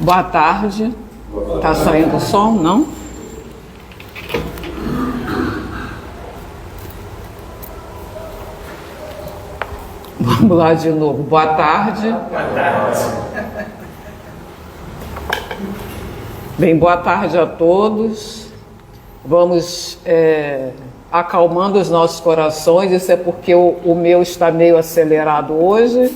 Boa tarde. Tá saindo o som, não? Vamos lá de novo. Boa tarde. Boa tarde. Bem, boa tarde a todos. Vamos acalmando os nossos corações. Isso é porque o meu está meio acelerado hoje.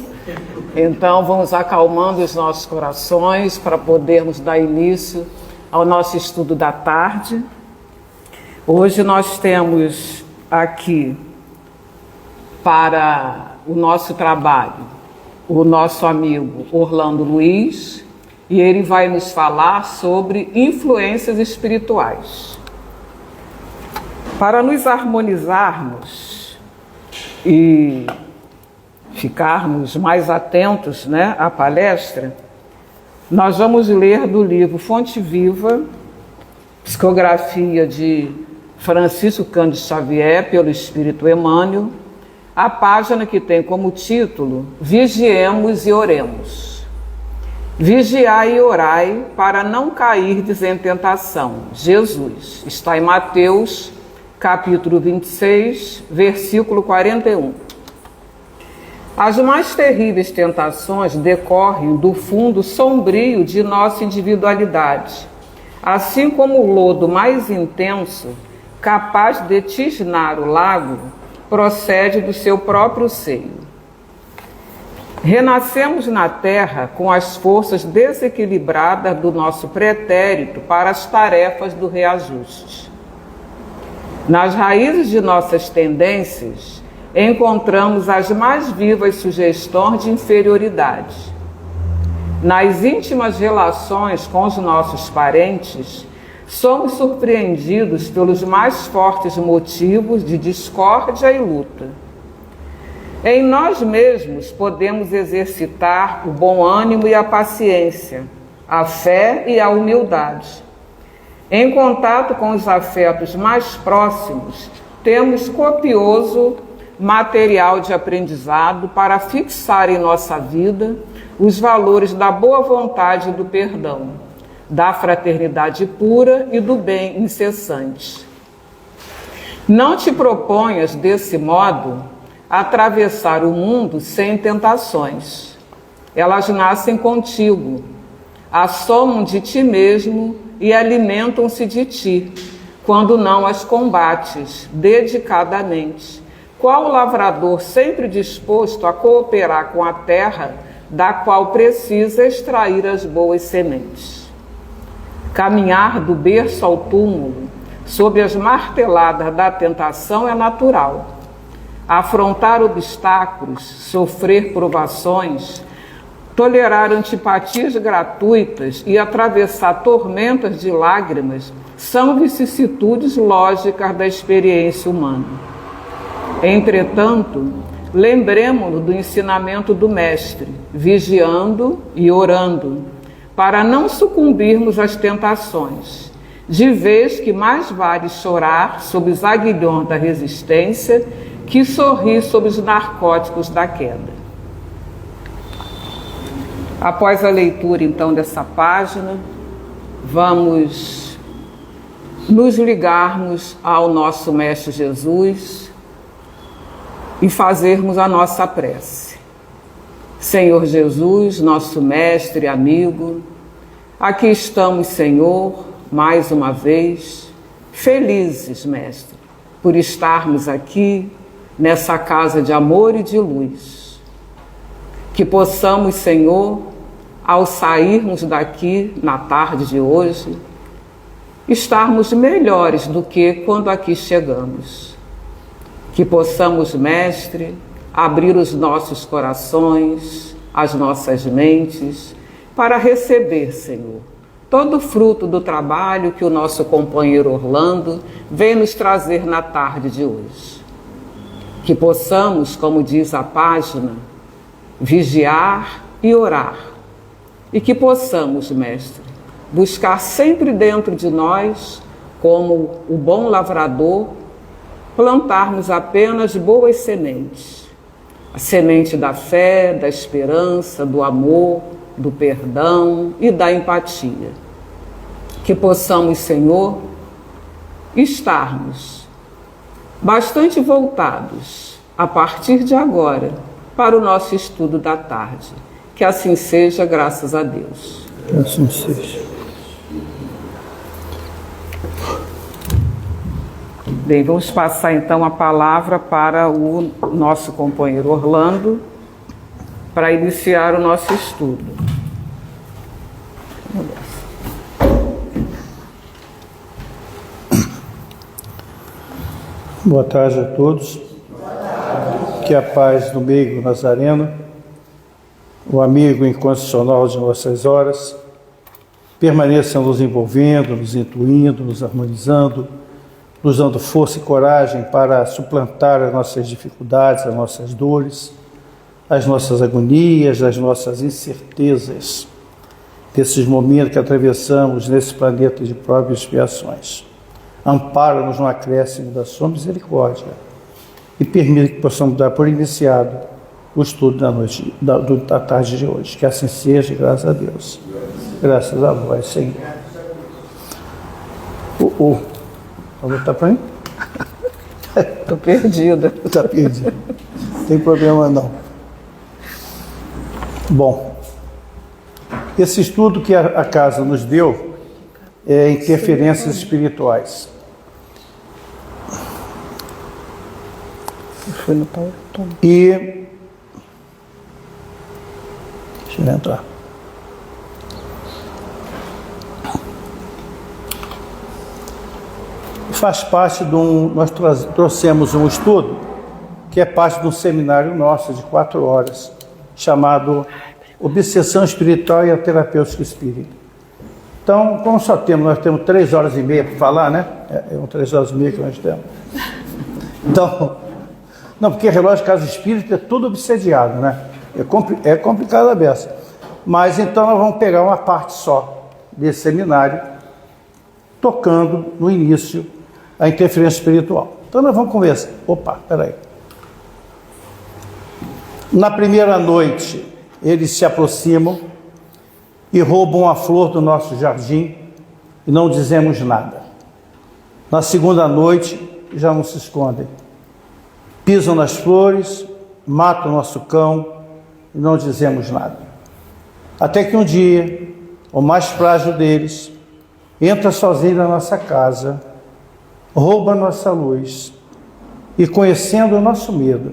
Então, vamos acalmando os nossos corações para podermos dar início ao nosso estudo da tarde. Hoje nós temos aqui para o nosso trabalho o nosso amigo Orlando Luiz, e ele vai nos falar sobre influências espirituais. Para nos harmonizarmos e ficarmos mais atentos, à palestra, nós vamos ler do livro Fonte Viva, psicografia de Francisco Cândido Xavier, pelo Espírito Emmanuel, a página que tem como título Vigiemos e Oremos. Vigiai e orai para não cairdes em tentação. Jesus. Está em Mateus, capítulo 26, versículo 41. As mais terríveis tentações decorrem do fundo sombrio de nossa individualidade, assim como o lodo mais intenso, capaz de tisnar o lago, procede do seu próprio seio. Renascemos na terra com as forças desequilibradas do nosso pretérito para as tarefas do reajuste. Nas raízes de nossas tendências, encontramos as mais vivas sugestões de inferioridade. Nas íntimas relações com os nossos parentes, somos surpreendidos pelos mais fortes motivos de discórdia e luta. Em nós mesmos podemos exercitar o bom ânimo e a paciência, a fé e a humildade. Em contato com os afetos mais próximos, temos copioso material de aprendizado para fixar em nossa vida os valores da boa vontade e do perdão, da fraternidade pura e do bem incessante. Não te proponhas, desse modo, atravessar o mundo sem tentações. Elas nascem contigo, assomam de ti mesmo e alimentam-se de ti, quando não as combates dedicadamente, qual lavrador sempre disposto a cooperar com a terra, da qual precisa extrair as boas sementes. Caminhar do berço ao túmulo, sob as marteladas da tentação, é natural. Afrontar obstáculos, sofrer provações, tolerar antipatias gratuitas e atravessar tormentas de lágrimas são vicissitudes lógicas da experiência humana. Entretanto, lembremo-nos do ensinamento do Mestre, vigiando e orando, para não sucumbirmos às tentações, de vez que mais vale chorar sob os aguilhões da resistência que sorrir sob os narcóticos da queda. Após a leitura, então, dessa página, vamos nos ligarmos ao nosso Mestre Jesus e fazermos a nossa prece. Senhor Jesus, nosso Mestre e amigo, aqui estamos, Senhor, mais uma vez, felizes, Mestre, por estarmos aqui nessa casa de amor e de luz. Que possamos, Senhor, ao sairmos daqui na tarde de hoje, estarmos melhores do que quando aqui chegamos. Que possamos, Mestre, abrir os nossos corações, as nossas mentes, para receber, Senhor, todo o fruto do trabalho que o nosso companheiro Orlando vem nos trazer na tarde de hoje. Que possamos, como diz a página, vigiar e orar. E que possamos, Mestre, buscar sempre dentro de nós, como o bom lavrador, plantarmos apenas boas sementes. A semente da fé, da esperança, do amor, do perdão e da empatia. Que possamos, Senhor, estarmos bastante voltados, a partir de agora, para o nosso estudo da tarde. Que assim seja, graças a Deus. Que assim seja. Bem, vamos passar então a palavra para o nosso companheiro Orlando, para iniciar o nosso estudo. Boa tarde a todos. Que a paz do meigo Nazareno, o amigo incondicional de nossas horas, permaneça nos envolvendo, nos intuindo, nos harmonizando, nos dando força e coragem para suplantar as nossas dificuldades, as nossas dores, as nossas agonias, as nossas incertezas, desses momentos que atravessamos nesse planeta de provas e expiações. Ampara-nos no acréscimo da sua misericórdia e permita que possamos dar por iniciado o estudo da tarde de hoje. Que assim seja, graças a Deus. Graças a vós, Senhor. Vou botar para mim? Estou perdida. Está perdida. Não tem problema não. Bom, esse estudo que a casa nos deu é interferências espirituais. Foi no PowerPoint. E deixa eu entrar. Faz parte de nós trouxemos um estudo que é parte de um seminário nosso de 4 horas, chamado Obsessão Espiritual e a Terapêutica Espírita. Então, como nós temos 3 horas e meia para falar, né? É 3 horas e meia que nós temos. Então, não, porque relógio de casa espírita é tudo obsediado, né? É complicado a beça. Mas então nós vamos pegar uma parte só desse seminário, tocando no início a interferência espiritual. Então nós vamos conversar. Opa, peraí. Na primeira noite, eles se aproximam e roubam a flor do nosso jardim e não dizemos nada. Na segunda noite, já não se escondem. Pisam nas flores, matam o nosso cão e não dizemos nada. Até que um dia, o mais frágil deles entra sozinho na nossa casa, rouba a nossa luz e, conhecendo o nosso medo,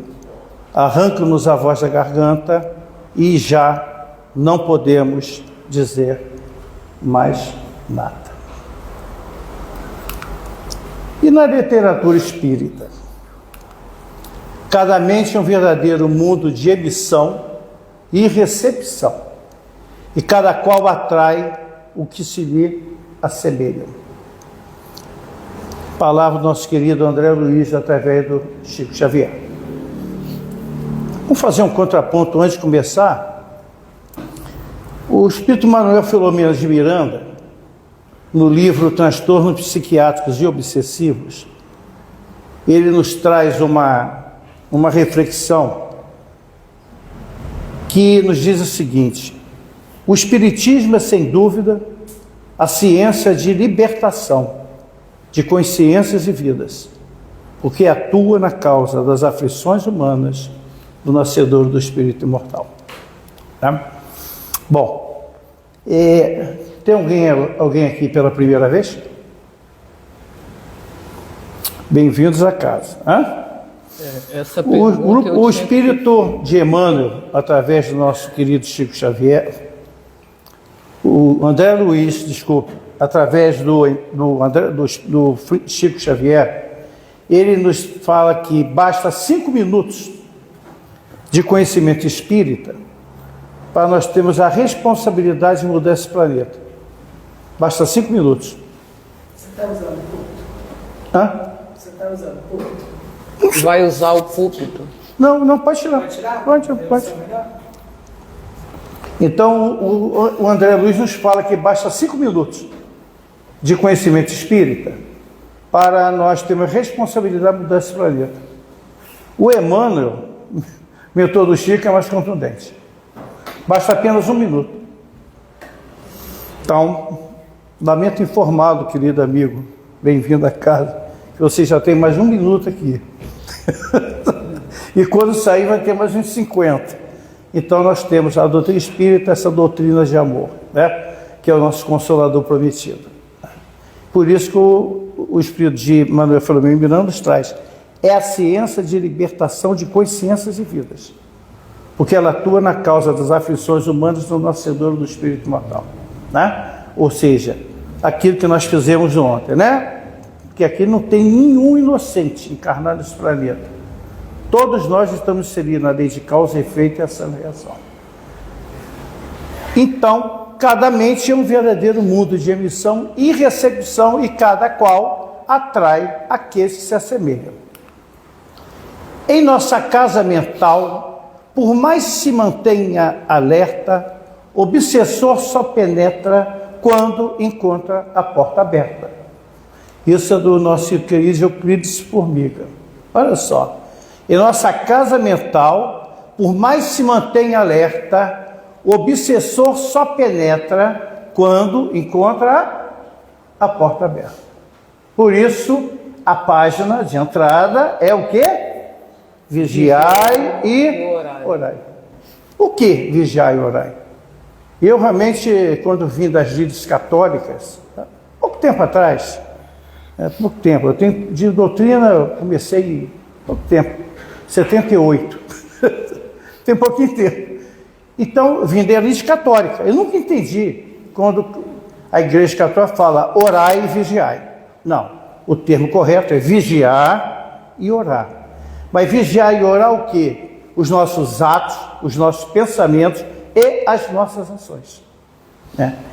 arranca-nos a voz da garganta e já não podemos dizer mais nada. E na literatura espírita, cada mente é um verdadeiro mundo de emissão e recepção, e cada qual atrai o que se lhe assemelha. Palavra do nosso querido André Luiz, através do Chico Xavier. Vamos fazer um contraponto antes de começar. O Espírito Manuel Filomeno de Miranda, no livro Transtornos Psiquiátricos e Obsessivos, ele nos traz uma reflexão que nos diz o seguinte: o Espiritismo é, sem dúvida, a ciência de libertação de consciências e vidas, porque atua na causa das aflições humanas do nascedor do Espírito Imortal. Tá? Bom, tem alguém aqui pela primeira vez? Bem-vindos à casa. Essa O Espírito de Emmanuel, através do nosso querido Chico Xavier, o André Luiz, através do Chico Xavier, ele nos fala que basta 5 minutos de conhecimento espírita para nós termos a responsabilidade de mudar esse planeta. Basta 5 minutos. Você está usando o púlpito? Você está usando o púlpito? Vai usar o púlpito? Não, pode tirar. Pode tirar? Pode. Então, o André Luiz nos fala que basta 5 minutos de conhecimento espírita para nós termos a responsabilidade de mudar esse planeta. O Emmanuel, mentor do Chico, é mais contundente. Basta apenas 1 minuto. Então, lamento informá-lo, querido amigo, bem-vindo a casa, que você já tem mais 1 minuto aqui. E quando sair vai ter mais uns 50. Então nós temos a doutrina espírita, essa doutrina de amor, né? Que é o nosso Consolador prometido. Por isso que o Espírito de Manuel Filomeno Miranda nos traz. É a ciência de libertação de consciências e vidas. Porque ela atua na causa das aflições humanas no nascedor do espírito mortal, né? Ou seja, aquilo que nós fizemos ontem, né? Que aqui não tem nenhum inocente encarnado nesse planeta. Todos nós estamos inseridos na lei de causa e efeito e ação e reação. Então, cada mente é um verdadeiro mundo de emissão e recepção, e cada qual atrai aqueles que se assemelham. Em nossa casa mental, por mais se mantenha alerta, o obsessor só penetra quando encontra a porta aberta. Isso é do nosso querido Euclides Formiga. Olha só. Em nossa casa mental, por mais se mantenha alerta, o obsessor só penetra quando encontra a porta aberta. Por isso, a página de entrada é o quê? Vigiai e orai. O que vigiai e orai? Eu realmente, quando vim das lides católicas, pouco tempo atrás, eu tenho de doutrina, eu comecei pouco tempo, 78, tem pouquinho tempo. Então, eu vim da elite católica. Eu nunca entendi quando a igreja católica fala orai e vigiai. Não, o termo correto é vigiar e orar. Mas vigiar e orar o quê? Os nossos atos, os nossos pensamentos e as nossas ações.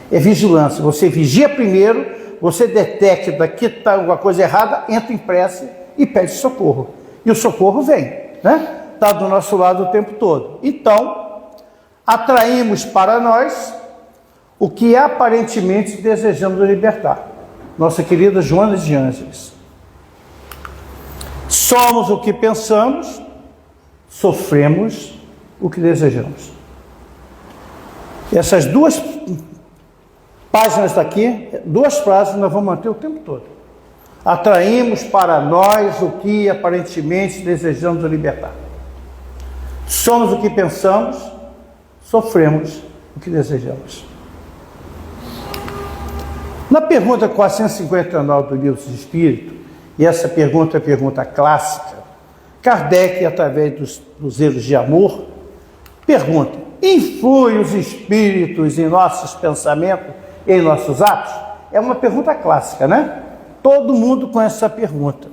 É vigilância. Você vigia primeiro, você detecta que está alguma coisa errada, entra em prece e pede socorro. E o socorro vem. Está do nosso lado o tempo todo. Então, atraímos para nós o que aparentemente desejamos libertar. Nossa querida Joana de Ângeles. Somos o que pensamos, sofremos o que desejamos. Essas 2 páginas daqui, 2 frases nós vamos manter o tempo todo. Atraímos para nós o que aparentemente desejamos libertar. Somos o que pensamos, sofremos o que desejamos. Na pergunta 459 do Livro dos Espíritos, e essa pergunta é a pergunta clássica, Kardec, através dos erros de amor, pergunta: influem os espíritos em nossos pensamentos e em nossos atos? É uma pergunta clássica, né? Todo mundo conhece essa pergunta.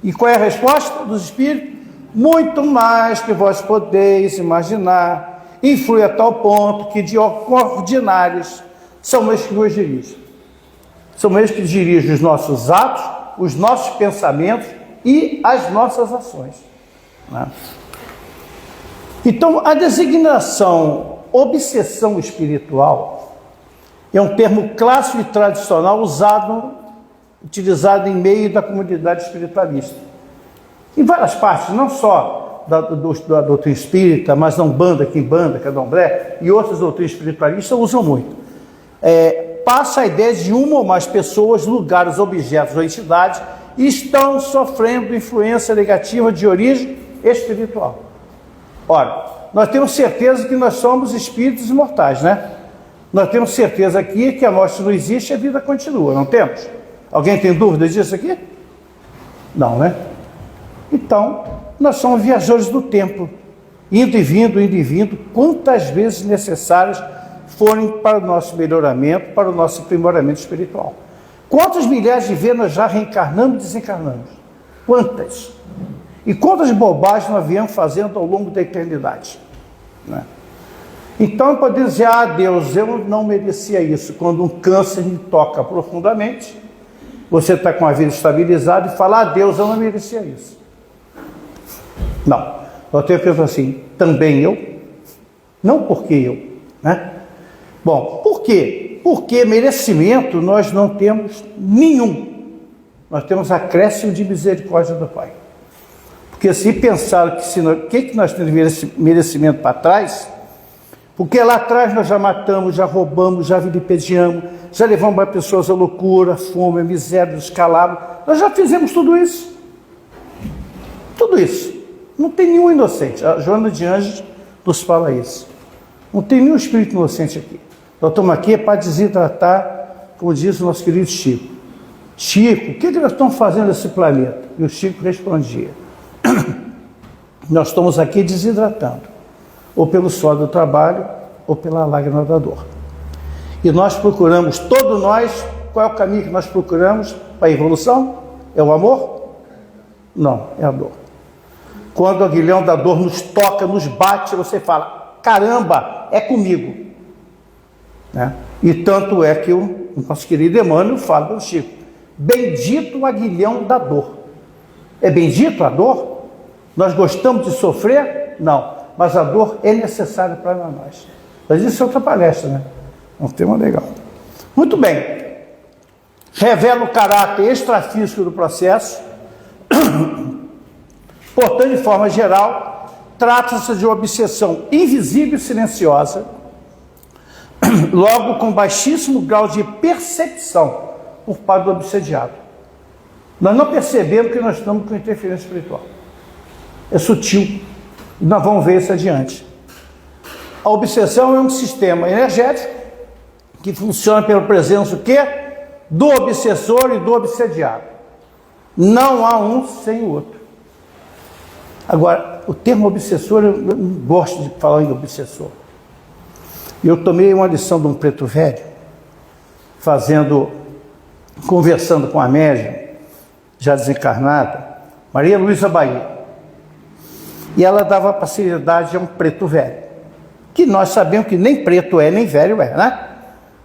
E qual é a resposta dos espíritos? Muito mais que vós podeis imaginar, influi a tal ponto que de ordinários são eles que vos dirigem. São eles que dirigem os nossos atos, os nossos pensamentos e as nossas ações. Né? Então, a designação obsessão espiritual é um termo clássico e tradicional utilizado em meio da comunidade espiritualista. Em várias partes, não só da doutrina espírita, mas da Umbanda, Quimbanda, Candomblé e outras doutrinas espiritualistas usam muito. Passa a ideia de uma ou mais pessoas, lugares, objetos ou entidades estão sofrendo influência negativa de origem espiritual. Ora, nós temos certeza que nós somos espíritos imortais, né? Nós temos certeza aqui que a morte não existe e a vida continua, não temos? Alguém tem dúvida disso aqui? Não, né? Então, nós somos viajores do tempo, indo e vindo, quantas vezes necessárias forem para o nosso melhoramento, para o nosso aprimoramento espiritual. Quantas milhares de vezes nós já reencarnamos e desencarnamos? Quantas? E quantas bobagens nós viemos fazendo ao longo da eternidade? Né? Então, podemos dizer: Deus, eu não merecia isso. Quando um câncer me toca profundamente, você está com a vida estabilizada e fala: Deus, eu não merecia isso. Não. Eu tenho que pensar assim: também eu? Não porque eu, né? Bom, por quê? Porque merecimento nós não temos nenhum. Nós temos acréscimo de misericórdia do Pai. Porque se pensar que nós temos merecimento para trás, Porque lá atrás nós já matamos, já roubamos, já vilipendiamos, já levamos as pessoas à loucura, à fome, à miséria, descalabro. Nós já fizemos tudo isso. Tudo isso. Não tem nenhum inocente. A Joana de Anjos nos fala isso. Não tem nenhum espírito inocente aqui. Nós estamos aqui para desidratar, como diz o nosso querido Chico. Chico, o que nós estamos fazendo nesse planeta? E o Chico respondia: nós estamos aqui desidratando. Ou pelo suor do trabalho, ou pela lágrima da dor. E nós procuramos, todos nós, qual é o caminho que nós procuramos para a evolução? É o amor? Não, é a dor. Quando o aguilhão da dor nos toca, nos bate, você fala: caramba, é comigo. Né? E tanto é que o nosso querido Emmanuel fala para o Chico: bendito o aguilhão da dor. É bendito a dor? Nós gostamos de sofrer? Não. Mas a dor é necessária para nós. Mas isso é outra palestra, né? É um tema legal. Muito bem. Revela o caráter extrafísico do processo. Portanto, de forma geral, trata-se de uma obsessão invisível e silenciosa, logo com baixíssimo grau de percepção por parte do obsediado. Nós não percebemos que nós estamos com interferência espiritual. É sutil. E nós vamos ver isso adiante. A obsessão é um sistema energético que funciona pela presença o quê? Do obsessor e do obsediado. Não há um sem o outro. Agora, o termo obsessor, eu não gosto de falar em obsessor. Eu tomei uma lição de um preto velho, conversando com a médium, já desencarnada, Maria Luísa Bahia. E ela dava facilidade a um preto velho, que nós sabemos que nem preto é, nem velho é, né?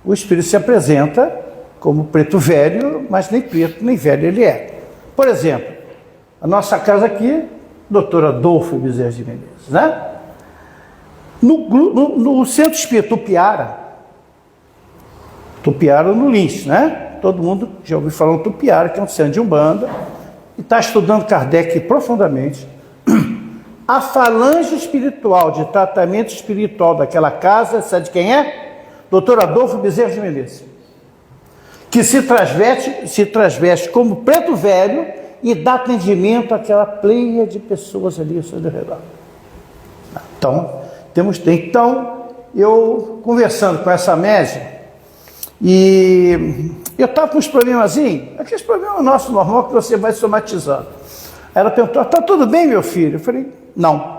O espírito se apresenta como preto velho, mas nem preto, nem velho ele é. Por exemplo, a nossa casa aqui, Dr. Adolfo Bezerra de Menezes, né? No Centro Espírita Tupiara no Lins, né? Todo mundo já ouviu falar no Tupiara, que é um centro de Umbanda, e está estudando Kardec profundamente. A falange espiritual, de tratamento espiritual daquela casa, sabe de quem é? Dr. Adolfo Bezerra de Menezes. Que se transveste como preto velho e dá atendimento àquela pleia de pessoas ali ao seu redor. Então, eu conversando com essa médium, e eu estava com uns problemazinhos, aqueles problemas nossos, normal, que você vai somatizando. Aí ela perguntou: está tudo bem, meu filho? Eu falei: não.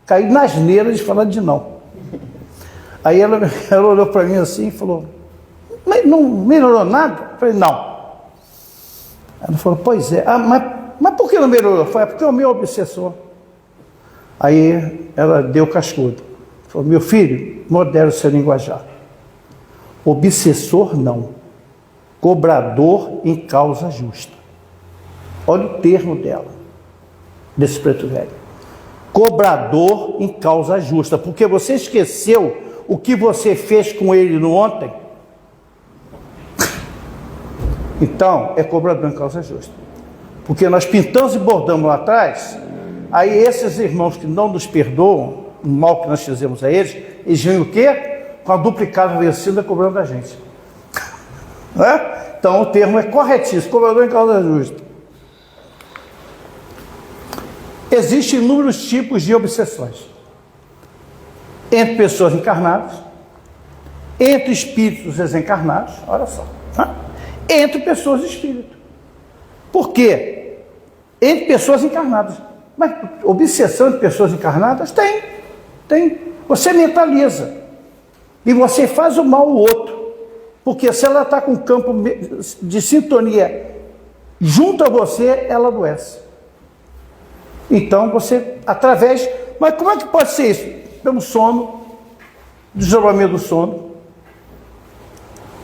Caí na asneira de falar de não. Aí ela olhou para mim assim e falou: mas não melhorou nada? Eu falei: não. Ela falou: pois é. Mas por que não melhorou? Eu falei: porque é o meu obsessor. Aí ela deu cascudo. Falou: meu filho, modere o seu linguajar. Obsessor não. Cobrador em causa justa. Olha o termo dela, desse preto velho. Cobrador em causa justa. Porque você esqueceu o que você fez com ele no ontem? Então, é cobrador em causa justa. Porque nós pintamos e bordamos lá atrás, aí esses irmãos que não nos perdoam, o mal que nós fizemos a eles vêm o quê? Com a duplicada vencida cobrando da gente. Então, o termo é corretíssimo, cobrador em causa justa. Existem inúmeros tipos de obsessões. Entre pessoas encarnadas, entre espíritos desencarnados, olha só. Entre pessoas de espírito. Por quê? Entre pessoas encarnadas. Mas obsessão de pessoas encarnadas? Tem. Você mentaliza. E você faz o mal ao outro. Porque se ela está com um campo de sintonia junto a você, ela adoece. Então você, através... Mas como é que pode ser isso? Pelo sono, desdobramento do sono.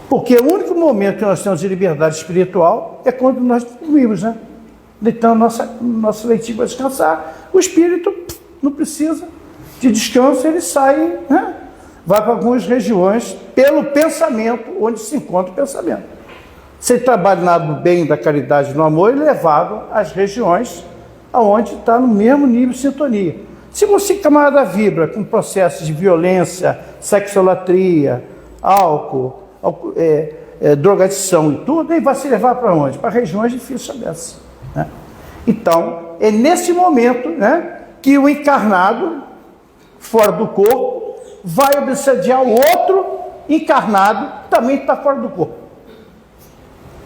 Porque o único momento que nós temos de liberdade espiritual é quando nós dormimos, né? Então, nosso leitinho vai descansar. O espírito não precisa de descanso, ele sai, né? Vai para algumas regiões pelo pensamento, onde se encontra o pensamento. Se ele trabalha no bem, da caridade, no amor, ele é levado às regiões onde está no mesmo nível de sintonia. Se você, camarada, vibra com processos de violência, sexolatria, álcool, drogadição e tudo, aí vai se levar para onde? Para regiões difíceis dessas, né? Então, é nesse momento, né, que o encarnado, fora do corpo, vai obsediar o outro encarnado, que também está fora do corpo,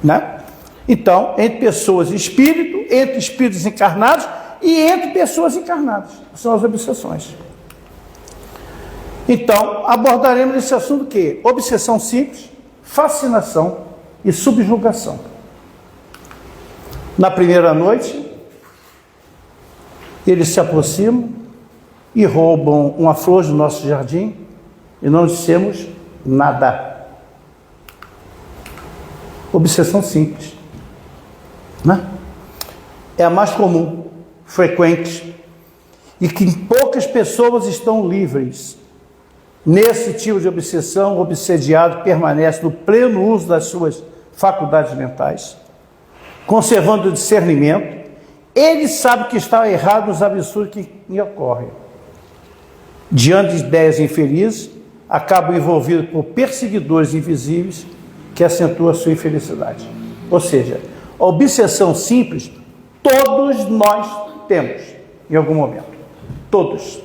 né? Então, entre pessoas e espírito, entre espíritos encarnados e entre pessoas encarnadas, são as obsessões. Então, abordaremos esse assunto que é obsessão simples, fascinação e subjugação. Na primeira noite, eles se aproximam e roubam uma flor do nosso jardim e não dissemos nada. Obsessão simples, né? É a mais comum, frequente, e que poucas pessoas estão livres. Nesse tipo de obsessão, o obsediado permanece no pleno uso das suas faculdades mentais, conservando o discernimento. Ele sabe que está errado nos absurdos que lhe ocorrem. Diante de ideias infelizes, acaba envolvido por perseguidores invisíveis que acentuam a sua infelicidade. Ou seja, a obsessão simples, todos nós temos, em algum momento. Todos.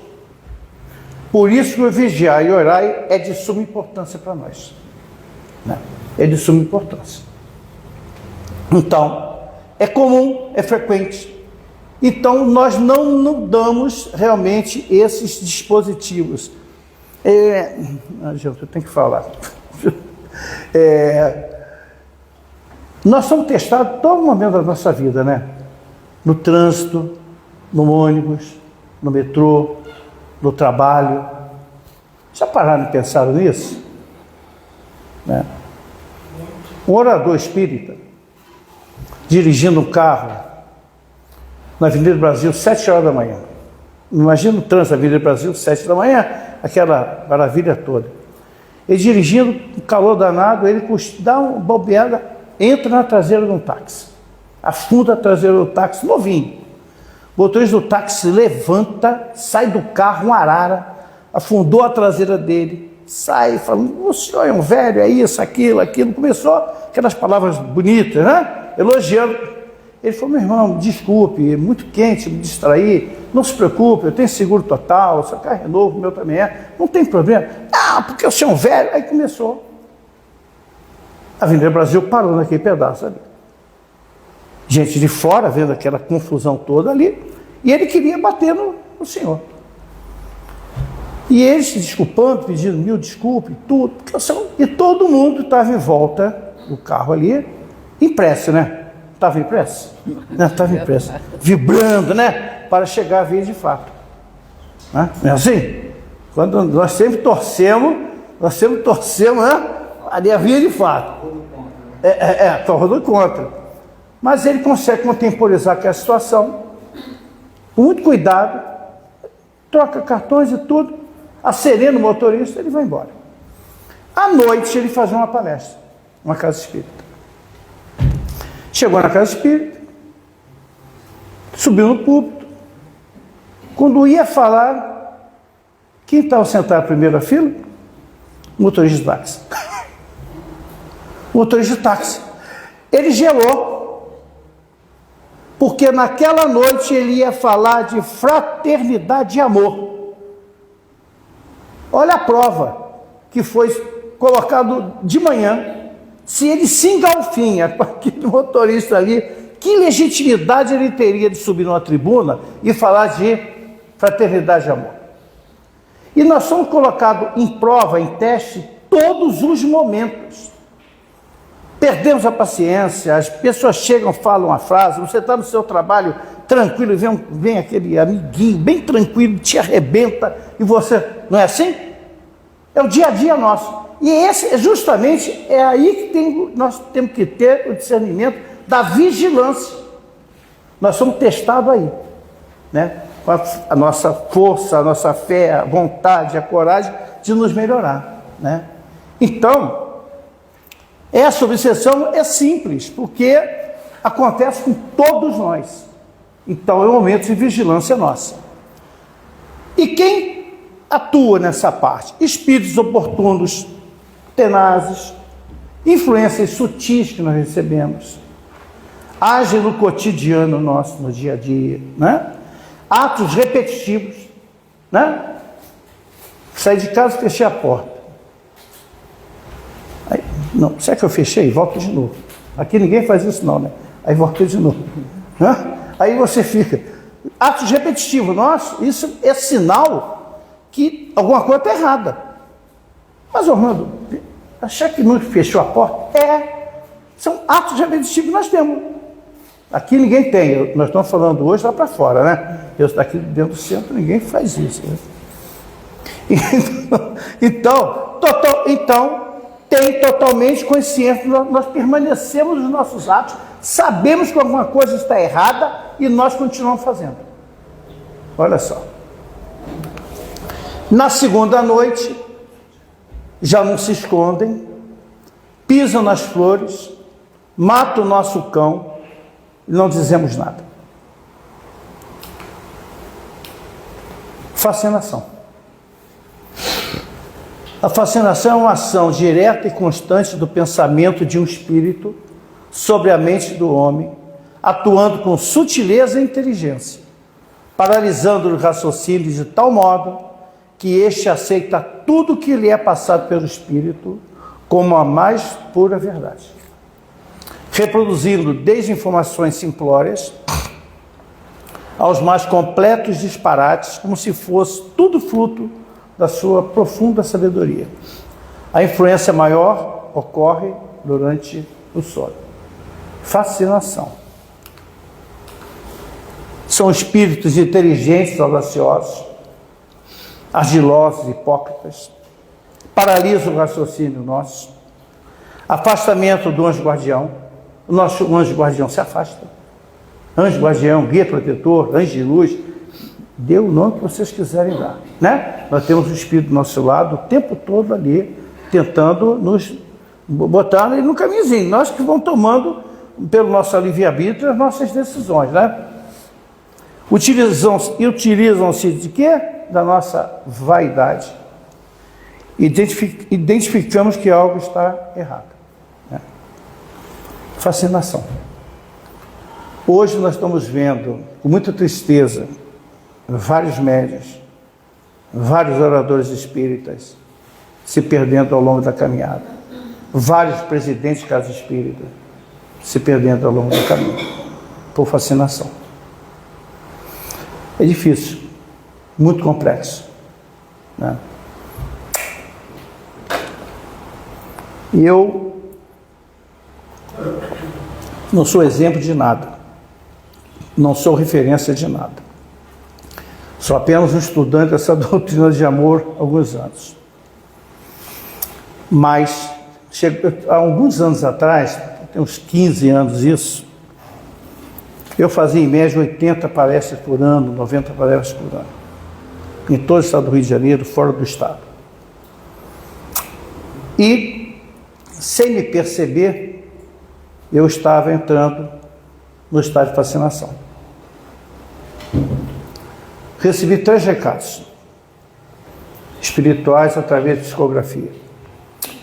Por isso que o vigiar e orar é de suma importância para nós, né? É de suma importância. Então, é comum, é frequente. Então, nós não damos realmente esses dispositivos. Gente, eu tenho que falar. Nós somos testados todo momento da nossa vida, né? No trânsito, no ônibus, no metrô, no trabalho. Já pararam e pensaram nisso? Né? Um orador espírita, dirigindo um carro na Avenida Brasil, 7 horas da manhã. Imagina o trânsito da Avenida Brasil, 7 da manhã, aquela maravilha toda. Ele dirigindo, um calor danado, ele dá uma bobeada, entra na traseira de um táxi. Afunda a traseira do táxi, novinho. O motorista do táxi levanta, sai do carro, uma arara, afundou a traseira dele, sai falando, o senhor é um velho, é isso, aquilo. Começou aquelas palavras bonitas, né? Elogiando. Ele falou, meu irmão, desculpe, é muito quente, me distraí, não se preocupe, eu tenho seguro total, seu carro é novo, o meu também é, não tem problema. Ah, porque o senhor é um velho. Aí começou. A Avenida Brasil parou naquele pedaço ali. Gente de fora vendo aquela confusão toda ali, e ele queria bater no senhor. E ele se desculpando, pedindo mil desculpas, tudo, e todo mundo estava em volta do carro ali, em prece, né? Estava em prece? Não, estava em prece. Vibrando, né? Para chegar a vez de fato. Não é assim? Quando nós sempre torcemos, né? Ali a via de fato. Todo contra. Mas ele consegue contemporizar aquela situação, com muito cuidado, troca cartões e tudo, acerena o motorista, ele vai embora. À noite ele faz uma palestra, uma casa espírita. Chegou na casa espírita, subiu no púlpito. Quando ia falar, quem estava sentado na primeira fila? O motorista de táxi. O motorista de táxi. Ele gelou, porque naquela noite ele ia falar de fraternidade e amor. Olha a prova que foi colocado de manhã. Se ele se engalfinha com aquele motorista ali, que legitimidade ele teria de subir numa tribuna e falar de fraternidade e amor? E nós somos colocados em prova, em teste, todos os momentos. Perdemos a paciência, as pessoas chegam, falam uma frase, você está no seu trabalho tranquilo, vem aquele amiguinho bem tranquilo, te arrebenta, e você, não é assim? É o dia a dia nosso. E esse, justamente, é aí que nós temos que ter o discernimento da vigilância. Nós somos testados aí, né? Com a nossa força, a nossa fé, a vontade, a coragem de nos melhorar, né? Então, essa obsessão é simples, porque acontece com todos nós. Então, é um momento de vigilância nossa. E quem atua nessa parte? Espíritos oportunos, tenazes, influências sutis que nós recebemos, agem no cotidiano nosso, no dia a dia, né? Atos repetitivos, né? Saí de casa e fechei a porta. Aí, não, será que eu fechei? Volto de novo. Aqui ninguém faz isso não, né? Aí volta de novo. Né? Aí você fica... Atos repetitivos, nossa, isso é sinal que alguma coisa está errada. Mas, Orlando, achar que não fechou a porta? São atos repetitivos que nós temos. Aqui ninguém tem, nós estamos falando hoje lá para fora, né? Eu aqui dentro do centro, ninguém faz isso. Né? Então, tem totalmente consciência, nós permanecemos nos nossos atos, sabemos que alguma coisa está errada e nós continuamos fazendo. Olha só. Na segunda noite, já não se escondem, pisam nas flores, matam o nosso cão e não dizemos nada. Fascinação. A fascinação é uma ação direta e constante do pensamento de um espírito sobre a mente do homem, atuando com sutileza e inteligência, paralisando o raciocínio de tal modo que este aceita tudo que lhe é passado pelo espírito como a mais pura verdade, reproduzindo desde informações simplórias aos mais completos disparates, como se fosse tudo fruto da sua profunda sabedoria. A influência maior ocorre durante o sono. Fascinação. São espíritos inteligentes, audaciosos, argilosos, hipócritas, paralisam o raciocínio nosso. Afastamento do anjo guardião. O nosso anjo guardião se afasta. Anjo guardião, guia protetor, anjo de luz, dê o nome que vocês quiserem dar, né? Nós temos o Espírito do nosso lado o tempo todo ali, tentando nos botar no caminhozinho. Nós que vamos tomando, pelo nosso livre-arbítrio, as nossas decisões, né? Utilizam-se de quê? Da nossa vaidade. Identificamos que algo está errado. Né? Fascinação. Hoje nós estamos vendo, com muita tristeza, vários médiuns, vários oradores espíritas se perdendo ao longo da caminhada. Vários presidentes de casa espírita se perdendo ao longo do caminho, por fascinação. É difícil, muito complexo. Né? E eu não sou exemplo de nada, não sou referência de nada. Sou apenas um estudante dessa doutrina de amor há alguns anos. Mas, há alguns anos atrás, tem uns 15 anos isso, eu fazia em média 80 palestras por ano, 90 palestras por ano, em todo o estado do Rio de Janeiro, fora do estado. E, sem me perceber, eu estava entrando no estado de fascinação. Recebi 3 recados espirituais através de psicografia.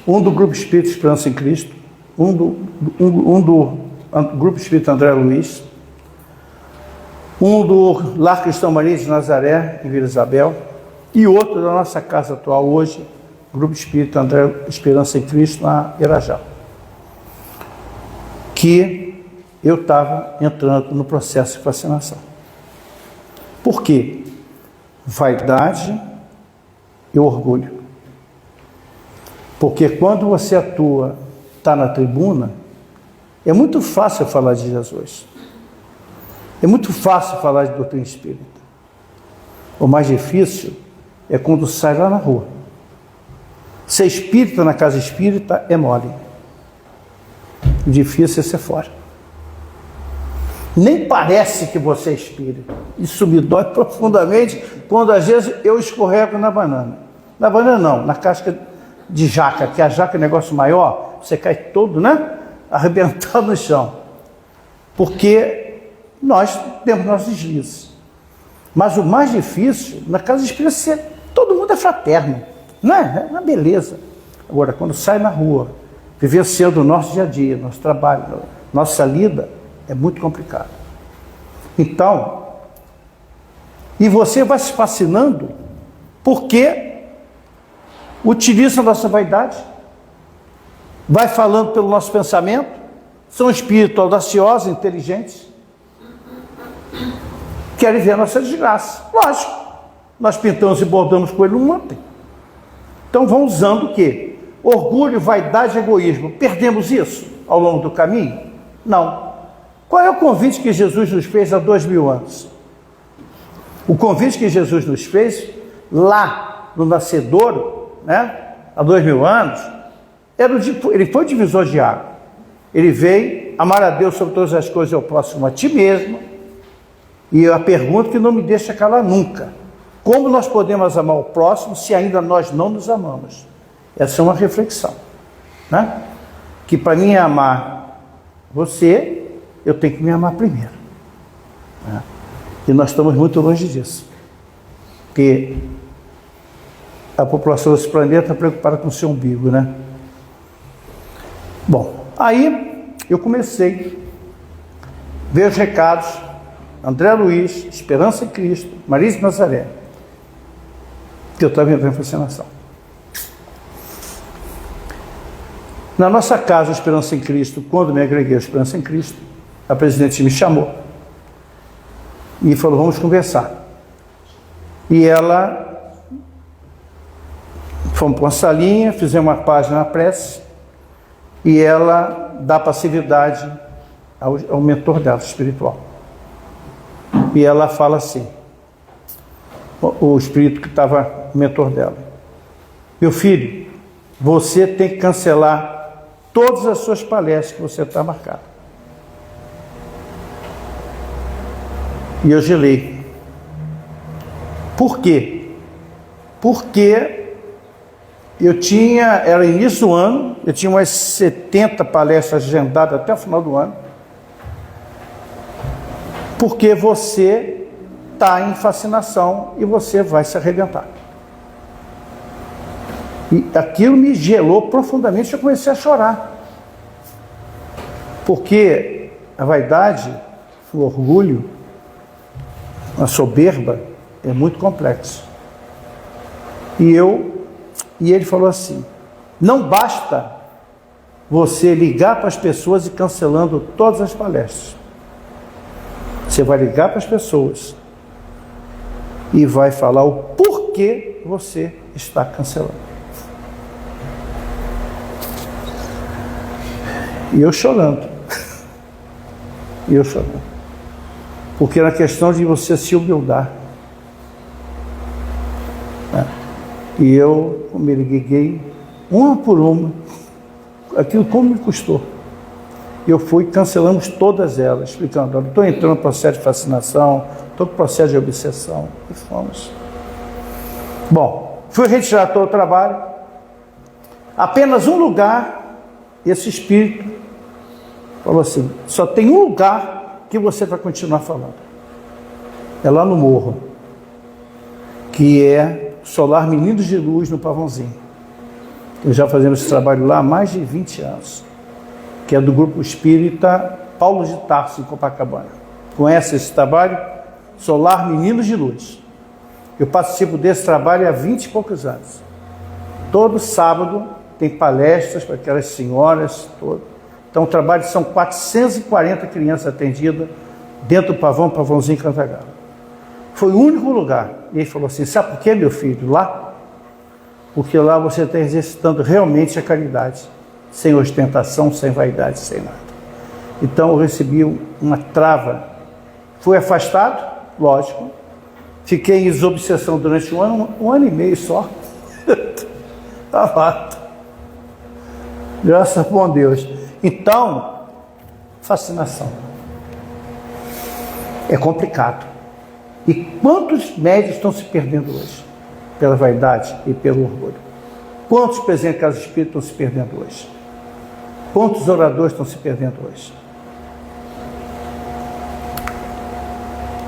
Um do Grupo Espírita Esperança em Cristo, um do Grupo Espírita André Luiz, um do Lar Cristão Maria de Nazaré, em Vila Isabel, e outro da nossa casa atual hoje, Grupo Espírita André Esperança em Cristo, na Irajá. Que eu estava entrando no processo de fascinação. Por quê? Vaidade e orgulho. Porque quando você atua, está na tribuna, é muito fácil falar de Jesus. É muito fácil falar de doutrina espírita. O mais difícil é quando sai lá na rua. Ser espírita na casa espírita é mole. O difícil é ser fora. Nem parece que você é espírita. Isso me dói profundamente quando às vezes eu escorrego na banana. Na banana não, na casca de jaca, que a jaca é um negócio maior, você cai todo, né? Arrebentado no chão. Porque nós temos nossos deslizes. Mas o mais difícil, na casa espírita, todo mundo é fraterno, não é? É uma beleza. Agora, quando sai na rua, vivenciando o nosso dia a dia, nosso trabalho, nossa lida, é muito complicado. Então, e você vai se fascinando porque utiliza a nossa vaidade, vai falando pelo nosso pensamento, são espíritos audaciosos, inteligentes, querem ver a nossa desgraça. Lógico, nós pintamos e bordamos com ele ontem. Então vão usando o quê? Orgulho, vaidade, egoísmo. Perdemos isso ao longo do caminho? Não. Qual é o convite que Jesus nos fez há 2000 anos? O convite que Jesus nos fez lá no nascedouro, né, há 2000 anos, ele foi divisor de água. Ele veio amar a Deus sobre todas as coisas e ao próximo a ti mesmo. E a pergunta que não me deixa calar nunca: como nós podemos amar o próximo se ainda nós não nos amamos? Essa é uma reflexão, né? Que para mim amar você, eu tenho que me amar primeiro, né? E nós estamos muito longe disso, porque a população desse planeta está preocupada com o seu umbigo, né? Bom, aí eu comecei a ver os recados: André Luiz, Esperança em Cristo, Maria de Nazaré, que eu estava entrando em fascinação. Na nossa casa, Esperança em Cristo, quando me agreguei a Esperança em Cristo, a presidente me chamou e falou: vamos conversar. E ela, fomos para uma salinha, fizemos uma página na prece, e ela dá passividade ao mentor dela, espiritual. E ela fala assim, o espírito que estava o mentor dela: meu filho, você tem que cancelar todas as suas palestras que você está marcado. E eu gelei. Por quê? Porque era início do ano, eu tinha umas 70 palestras agendadas até o final do ano, porque você está em fascinação e você vai se arrebentar. E aquilo me gelou profundamente, eu comecei a chorar. Porque a vaidade, o orgulho, a soberba é muito complexo. E ele falou assim: não basta você ligar para as pessoas e cancelando todas as palestras. Você vai ligar para as pessoas e vai falar o porquê você está cancelando. E eu chorando. Porque era questão de você se humildar. E eu me liguei uma por uma, aquilo como me custou. Eu fui, cancelamos todas elas, explicando: estou entrando no processo de fascinação, estou com processo de obsessão, e fomos. Bom, fui retirar todo o trabalho, apenas um lugar, esse espírito falou assim: só tem um lugar que você vai continuar falando, é lá no morro, que é Solar Meninos de Luz, no Pavãozinho. Eu já fazendo esse trabalho lá há mais de 20 anos, que é do grupo espírita Paulo de Tarso, em Copacabana. Conhece esse trabalho? Solar Meninos de Luz. Eu participo desse trabalho há 20 e poucos anos. Todo sábado tem palestras para aquelas senhoras todas. Então o trabalho são 440 crianças atendidas dentro do Pavãozinho Cantagalo. Foi o único lugar. E ele falou assim: sabe por quê, meu filho? Lá? Porque lá você está exercitando realmente a caridade, sem ostentação, sem vaidade, sem nada. Então eu recebi uma trava. Fui afastado, lógico. Fiquei em desobsessão durante um ano e meio só. Tá. Graças a bom Deus. Então, fascinação. É complicado. E quantos médios estão se perdendo hoje? Pela vaidade e pelo orgulho. Quantos presidentes de casa espírita estão se perdendo hoje? Quantos oradores estão se perdendo hoje?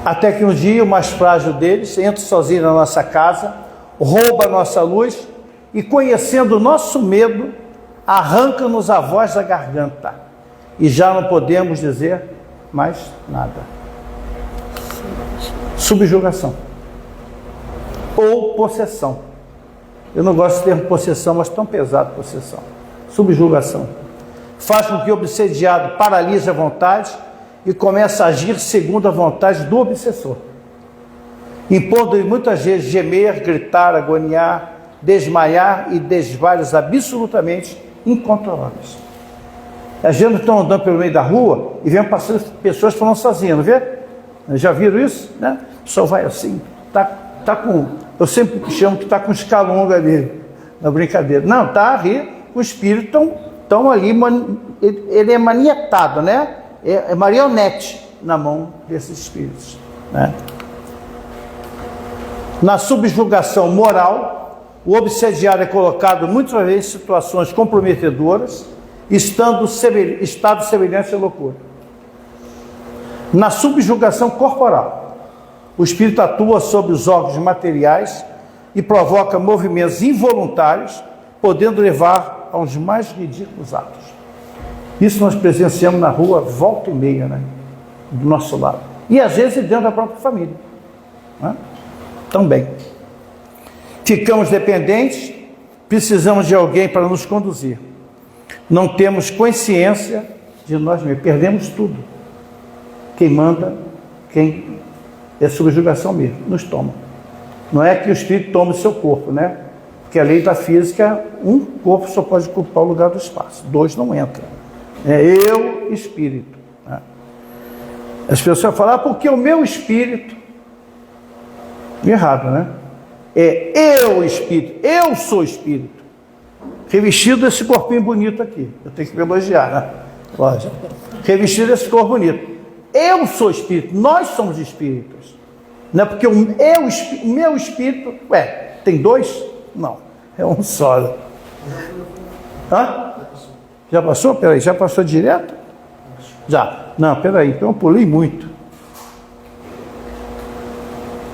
Até que um dia o mais frágil deles entra sozinho na nossa casa, rouba a nossa luz e, conhecendo o nosso medo, arranca-nos a voz da garganta e já não podemos dizer mais nada. Subjugação ou possessão. Eu não gosto do termo possessão, mas tão pesado possessão. Subjugação. Faz com que o obsediado paralise a vontade e comece a agir segundo a vontade do obsessor, impondo-lhe muitas vezes gemer, gritar, agoniar, desmaiar e desvaios absolutamente incontroláveis. Às vezes nós estamos andando pelo meio da rua e vemos passando pessoas falando sozinhas, não vê? Já viram isso? Né? O pessoal vai assim, tá com... Eu sempre chamo que está com escalonga ali, na brincadeira. Não, está ali, o espírito estão ali, ele é manietado, né? É marionete na mão desses espíritos, né? Na subjugação moral, o obsediado é colocado muitas vezes em situações comprometedoras, estado semelhante à loucura. Na subjugação corporal, o espírito atua sobre os órgãos materiais e provoca movimentos involuntários, podendo levar aos mais ridículos atos. Isso nós presenciamos na rua volta e meia, né? Do nosso lado. E às vezes dentro da própria família, né? Também. Ficamos dependentes, precisamos de alguém para nos conduzir. Não temos consciência de nós mesmos, perdemos tudo. Quem manda, quem é subjugação mesmo, nos toma. Não é que o espírito tome o seu corpo, né? Porque a lei da física, um corpo só pode ocupar o lugar do espaço, dois não entram. É eu, espírito, né? As pessoas falam, porque o meu espírito... Errado, né? É eu, espírito, eu sou espírito, revestido desse corpinho bonito aqui. Eu tenho que me elogiar, né? Lógico. Revestido desse corpo bonito. Eu sou espírito, nós somos espíritos. Não é porque o meu espírito... tem dois? Não, é um só. Hã? Já passou? Peraí, já passou direto? Já. Não, peraí, então eu pulei muito.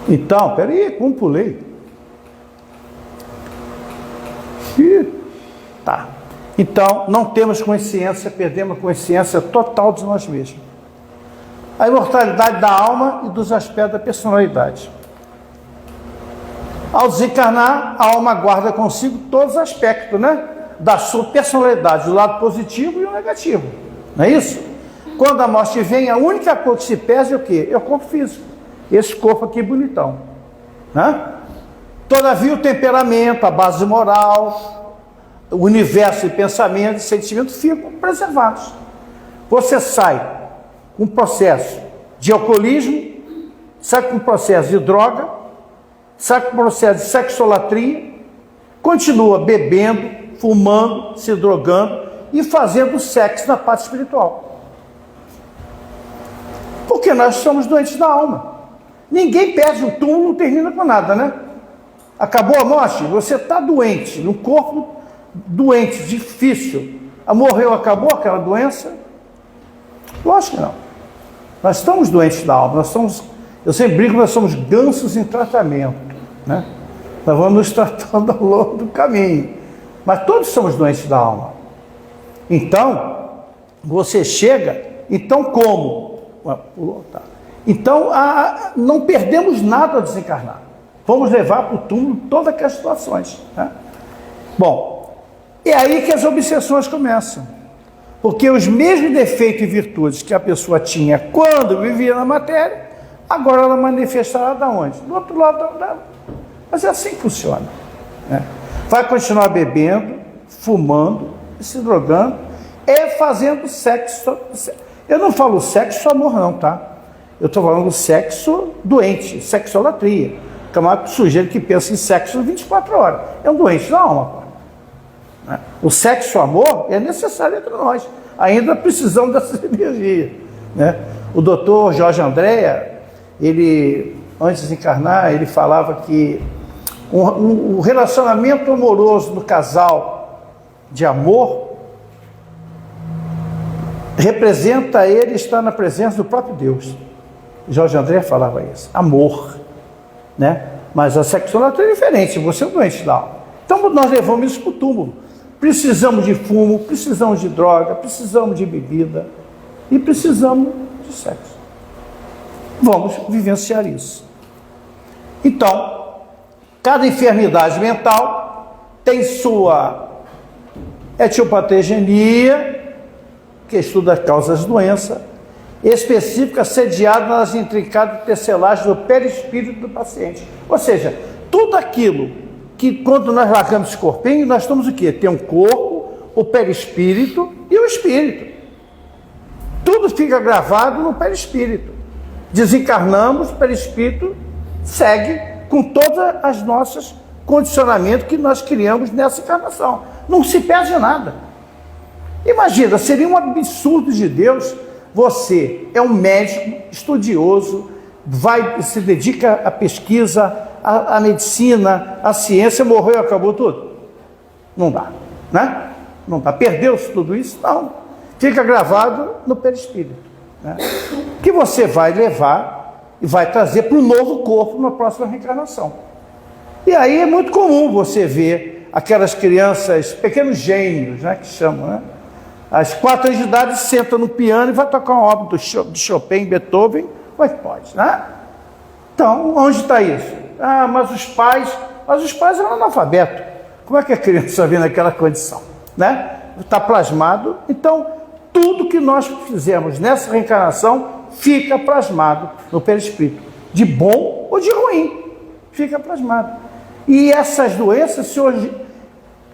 Então, peraí, como pulei? Tá. Então, não temos consciência, perdemos a consciência total de nós mesmos. A imortalidade da alma e dos aspectos da personalidade. Ao desencarnar, a alma guarda consigo todos os aspectos, né? Da sua personalidade, o lado positivo e o negativo. Não é isso? Quando a morte vem, a única coisa que se perde é o quê? É o corpo físico. Esse corpo aqui bonitão, né? Todavia o temperamento, a base moral, o universo de pensamento e sentimento ficam preservados. Você sai com processo de alcoolismo, sai com processo de droga, sai com processo de sexolatria, continua bebendo, fumando, se drogando e fazendo sexo na parte espiritual. Porque nós somos doentes da alma. Ninguém perde o túmulo, não termina com nada, né? Acabou a morte, você está doente, no corpo doente, difícil. Morreu, acabou aquela doença? Lógico que não. Nós estamos doentes da alma, eu sempre brinco, nós somos gansos em tratamento, né? Nós vamos nos tratando ao longo do caminho. Mas todos somos doentes da alma. Então, você chega, então como? Então, não perdemos nada ao desencarnar. Vamos levar para o túmulo todas aquelas situações, né? Bom, é aí que as obsessões começam. Porque os mesmos defeitos e virtudes que a pessoa tinha quando vivia na matéria, agora ela manifestará da onde? Do outro lado da... Mas é assim que funciona, né? Vai continuar bebendo, fumando, se drogando, fazendo sexo. Eu não falo sexo amor não, tá? Eu estou falando sexo doente, sexolatria. Camarada sujeito que pensa em sexo 24 horas. É um doente da alma, pô. Né? O sexo amor é necessário entre nós. Ainda precisamos dessa energia, né? O doutor Jorge Andréa, ele, antes de desencarnar, ele falava que o relacionamento amoroso do casal de amor representa ele estar na presença do próprio Deus. Jorge André falava isso, amor, né? Mas a sexualidade é diferente, você é um doente da alma. Então nós levamos isso para o túmulo. Precisamos de fumo, precisamos de droga, precisamos de bebida e precisamos de sexo. Vamos vivenciar isso. Então, cada enfermidade mental tem sua etiopatogenia, que estuda as causas da doença, específica sediada nas intrincadas tecelagens do perispírito do paciente. Ou seja, tudo aquilo que quando nós largamos esse corpinho, nós estamos o quê? Tem um corpo, o perispírito e o espírito. Tudo fica gravado no perispírito. Desencarnamos, o perispírito segue com todos os nossos condicionamentos que nós criamos nessa encarnação. Não se perde nada. Imagina, seria um absurdo de Deus. Você é um médico estudioso, se dedica à pesquisa, à medicina, à ciência, morreu e acabou tudo? Não dá, né? Não dá. Perdeu-se tudo isso? Não. Fica gravado no perispírito, né? Que você vai levar e vai trazer para o novo corpo na próxima reencarnação. E aí é muito comum você ver aquelas crianças, pequenos gênios, né, que chamam, né? Às 4 anos de idade, senta no piano e vai tocar uma obra de Chopin, Beethoven. Como é que pode, né? Então, onde está isso? Ah, mas os pais eram analfabetos. Como é que a criança vê naquela condição, né? Está plasmado. Então, tudo que nós fizemos nessa reencarnação fica plasmado no perispírito. De bom ou de ruim, fica plasmado. E essas doenças, se hoje...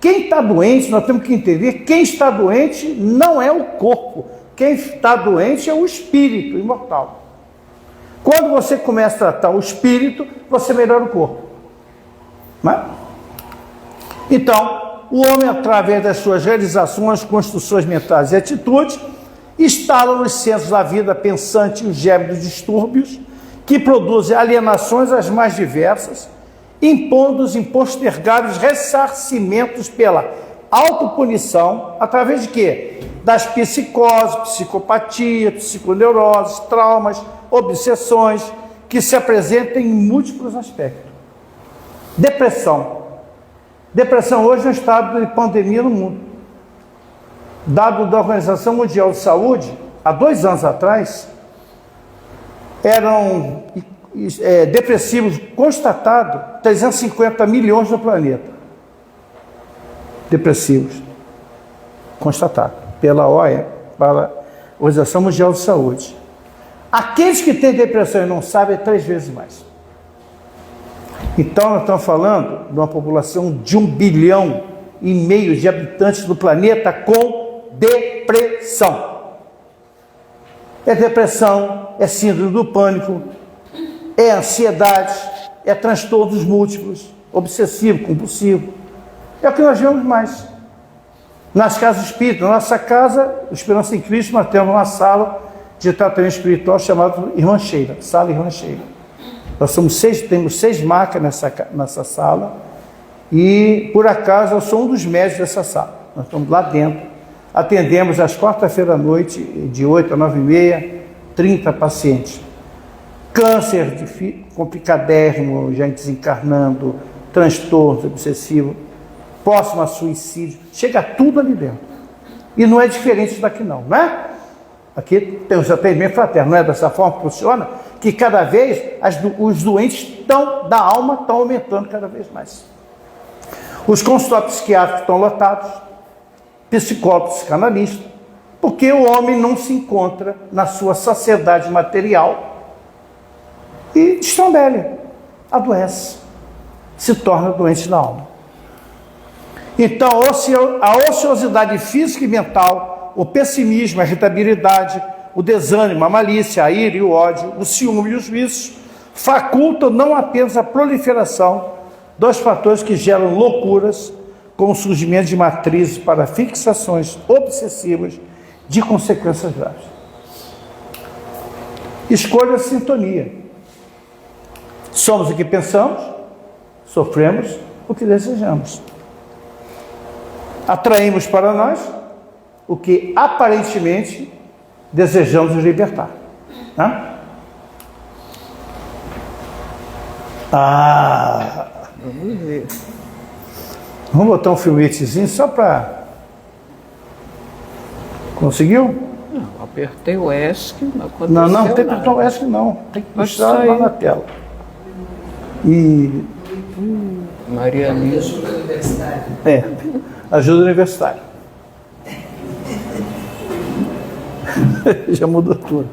Quem está doente, nós temos que entender, quem está doente não é o corpo. Quem está doente é o espírito imortal. Quando você começa a tratar o espírito, você melhora o corpo. Né? Então, o homem, através das suas realizações, construções mentais e atitudes, instala nos centros da vida pensante os germes dos distúrbios, que produzem alienações as mais diversas, impondo os impostergáveis ressarcimentos pela autopunição, através de quê? Das psicoses, psicopatia, psiconeuroses, traumas, obsessões, que se apresentam em múltiplos aspectos. Depressão. Depressão hoje é um estado de pandemia no mundo. Dado da Organização Mundial de Saúde, há 2 anos atrás, eram depressivos constatados 350 milhões no planeta. Depressivos constatados pela OIA, pela Organização Mundial de Saúde. Aqueles que têm depressão e não sabem é 3 vezes mais. Então nós estamos falando de uma população de 1,5 bilhão de habitantes do planeta com depressão. É depressão, é síndrome do pânico, é ansiedade, é transtornos múltiplos, obsessivo, compulsivo. É o que nós vemos mais. Nas casas espíritas, na nossa casa, Esperança em Cristo, nós temos uma sala de tratamento espiritual chamada Irmã Sheila, Sala Irmã Sheila. Nós temos 6 macas nessa sala e, por acaso, eu sou um dos médicos dessa sala. Nós estamos lá dentro, atendemos às quarta-feira à noite, de 8 a 9h30, 30 pacientes. Câncer complicadérrimo, já desencarnando, transtorno obsessivo, próximo a suicídio, chega tudo ali dentro. E não é diferente daqui não, né? Aqui tem os atendimentos fraternos, não é dessa forma que funciona? Que cada vez os doentes da alma estão aumentando cada vez mais. Os consultórios psiquiátricos estão lotados, psicólogos, psicanalistas, porque o homem não se encontra na sua saciedade material e destrambelha, adoece, se torna doente da alma. Então, a ociosidade física e mental, o pessimismo, a irritabilidade, o desânimo, a malícia, a ira e o ódio, o ciúme e os vícios facultam não apenas a proliferação dos fatores que geram loucuras, como o surgimento de matrizes para fixações obsessivas de consequências graves. Escolha a sintonia. Somos o que pensamos, sofremos o que desejamos. Atraímos para nós o que aparentemente desejamos nos libertar. Né? Ah! Vamos ver. Vamos botar um filmetezinho só para... Conseguiu? Não, apertei o ESC, não aconteceu Não, tem que nada. botar o ESC não. Tem que Pode puxar lá sair. na tela. E... Maria Lívia. Ajuda universitária. Ajuda universitária. Já mudou tudo.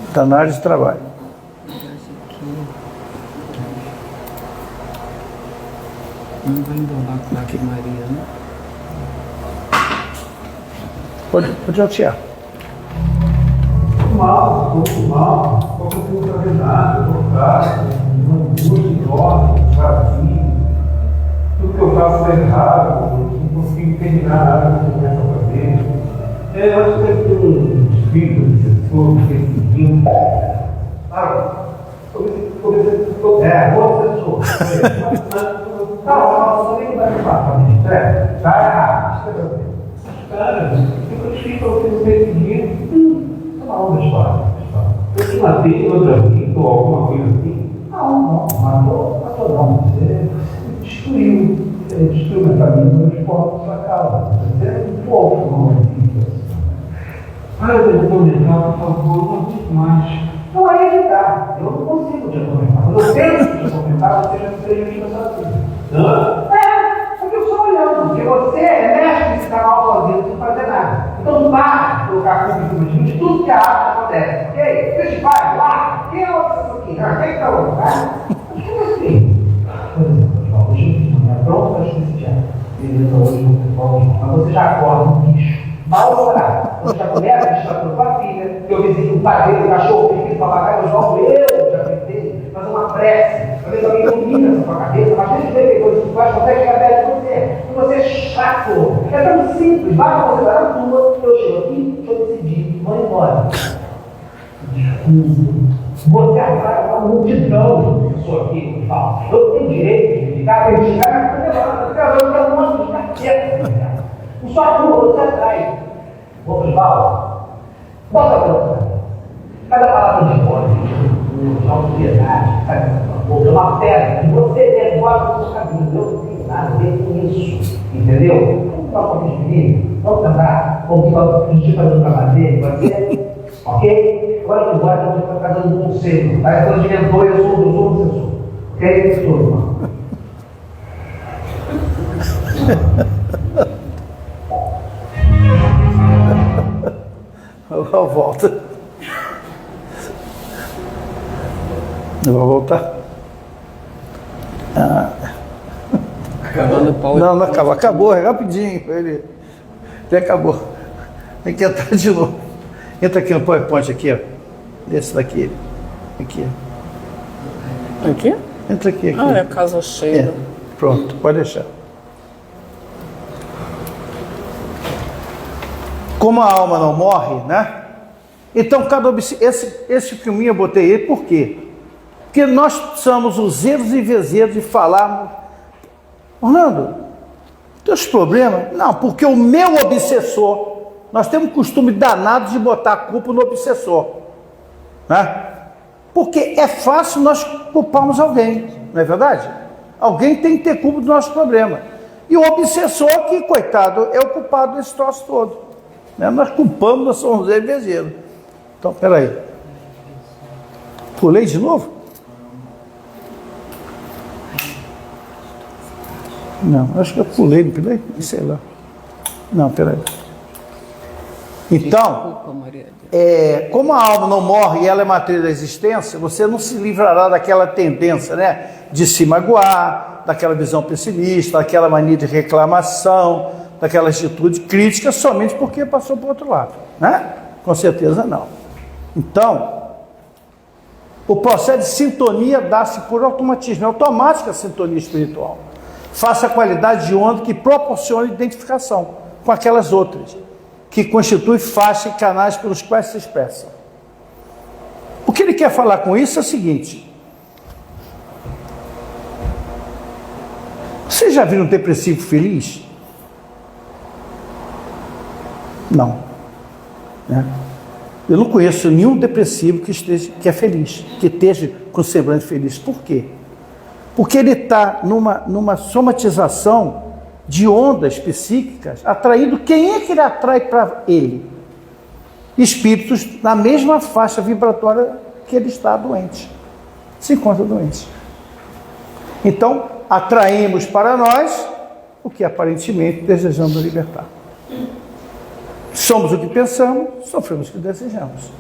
Está na área de trabalho. Não vai embolar com aqui, Maria, né? Pode atirar. Mal, pouco tempo fazer nada, trocar, não muito, dorme, sozinho. Tudo que eu faço é errado, não consigo terminar nada que eu começo a fazer. Eu acho que tem um espírito de fogo perseguindo. Boa pessoa. Não, nem vai falar, me distrair. Tá errado. Cara, eu fico perseguindo. Não, pessoal. Eu te matei outra vez ou alguma coisa assim? Não, matou não. Você destruiu minha família, meus povos, sua causa. Você é um povo, não é? Eu devo comentar, por favor, não muito mais. Não, aí é que tá. Eu não consigo te comentar. Quando eu tento te comentar, você já se prejudica sozinho. Porque eu sou olhando, porque você é mestre nesse canal sozinho, sem fazer nada. Então para de colocar culpa em cima de tudo que a arte acontece, ok? Deixa vai, lá, quem é o outro aqui? Quem está outro, tá? Mas como assim? Por exemplo, pessoal, deixa eu te mandar pronto para cristiano. Beleza, hoje no futebol, mas você já acorda um bicho, mal horário. Você já começa a distrair com sua filha, que eu visito um padeiro, um cachorro, um papagaio, eu jogo eu já tentei fazer uma prece. Talvez alguém domina essa sua cabeça, mas deixa eu ver depois que vai consegue chegar perto de você. E você é chato. É tão simples. Basta você dar a tua, eu chego aqui, deixa eu decidir, vou embora. Você atrasa uma multidão de pessoas aqui que falam. Eu tenho direito de ficar, tenho que chegar, eu tenho um monte de carteira. Não só a tua, você atrai. Vou Osvaldo, bota a tua. Cada palavra de fora, de autoridade, sabe? É uma pedra que você derrota no seu caminho. Eu não tenho nada a ver com isso. Entendeu? Vamos dar um pouquinho de mim? Vamos tentar. Vamos pedir para o trabalho dele, vai ser? Ok? Agora eu vou ficar dando um conselho. Tá? Quando eu mentor, eu sou o professor. Ok? Sou, irmão. Eu volto. Eu vou voltar. Acabando o pau. Não acabou. Acabou, é rapidinho. Ele acabou. Tem que entrar de novo. Entra aqui no PowerPoint aqui, ó. Esse daqui. Aqui. Aqui? Entra aqui. Ah, é casa cheia. Pronto, pode deixar. Como a alma não morre, né? Então, esse filminho eu botei aí por quê? Porque nós somos os erros e vezeiros de falarmos. Orlando, teus problemas? Não, porque o meu obsessor, nós temos um costume danado de botar a culpa no obsessor, né? Porque é fácil nós culparmos alguém, não é verdade? Alguém tem que ter culpa do nosso problema. E o obsessor, que coitado, é o culpado desse troço todo, né? Nós culpamos, nós somos os erros e vezeiros. Então, peraí. Pulei de novo? Não, acho que eu pulei, não pulei? Sei lá. Não, peraí. Então, como a alma não morre e ela é matriz da existência, você não se livrará daquela tendência, né, de se magoar, daquela visão pessimista, daquela mania de reclamação, daquela atitude crítica somente porque passou para o outro lado, né? Com certeza não. Então, o processo de sintonia dá-se por automatismo, é automática a sintonia espiritual. Faça a qualidade de onda que proporciona identificação com aquelas outras, que constitui faixa e canais pelos quais se expressam. O que ele quer falar com isso é o seguinte: você já viu um depressivo feliz? Não. Né? Eu não conheço nenhum depressivo que é feliz, que esteja com semblante feliz. Por quê? Porque ele está numa somatização de ondas psíquicas, atraindo. Quem é que ele atrai para ele? Espíritos na mesma faixa vibratória que ele está doente, se encontra doente. Então, atraímos para nós o que aparentemente desejamos libertar. Somos o que pensamos, sofremos o que desejamos.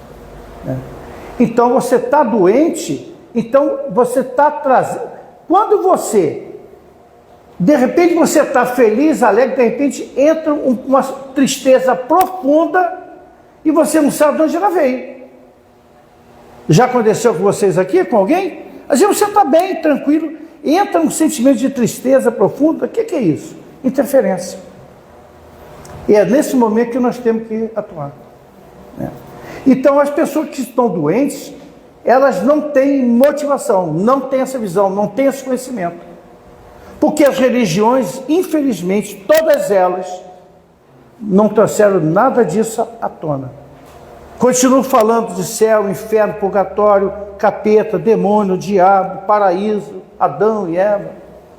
Então, você está doente, então você está trazendo. Quando você, de repente, você está feliz, alegre, de repente entra uma tristeza profunda e você não sabe de onde ela veio. Já aconteceu com vocês aqui, com alguém? Às vezes você está bem, tranquilo, entra um sentimento de tristeza profunda. O que é isso? Interferência. E é nesse momento que nós temos que atuar. Então, as pessoas que estão doentes, elas não têm motivação, não têm essa visão, não têm esse conhecimento. Porque as religiões, infelizmente, todas elas não trouxeram nada disso à tona. Continuam falando de céu, inferno, purgatório, capeta, demônio, diabo, paraíso, Adão e Eva.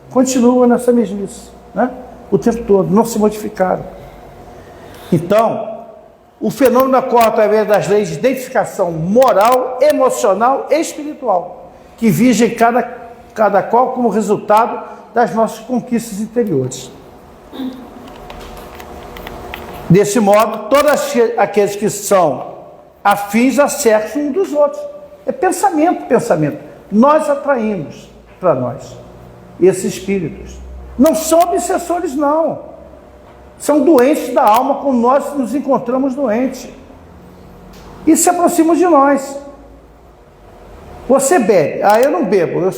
Continuam nessa mesmice, o tempo todo, não se modificaram. Então, o fenômeno ocorre através das leis de identificação moral, emocional e espiritual, que vigem cada qual como resultado das nossas conquistas interiores. Desse modo, todos aqueles que são afins acertam um dos outros. É pensamento. Nós atraímos para nós esses espíritos. Não são obsessores, não. São doentes da alma, como nós nos encontramos doentes. E se aproximam de nós. Você bebe. Eu não bebo. Eu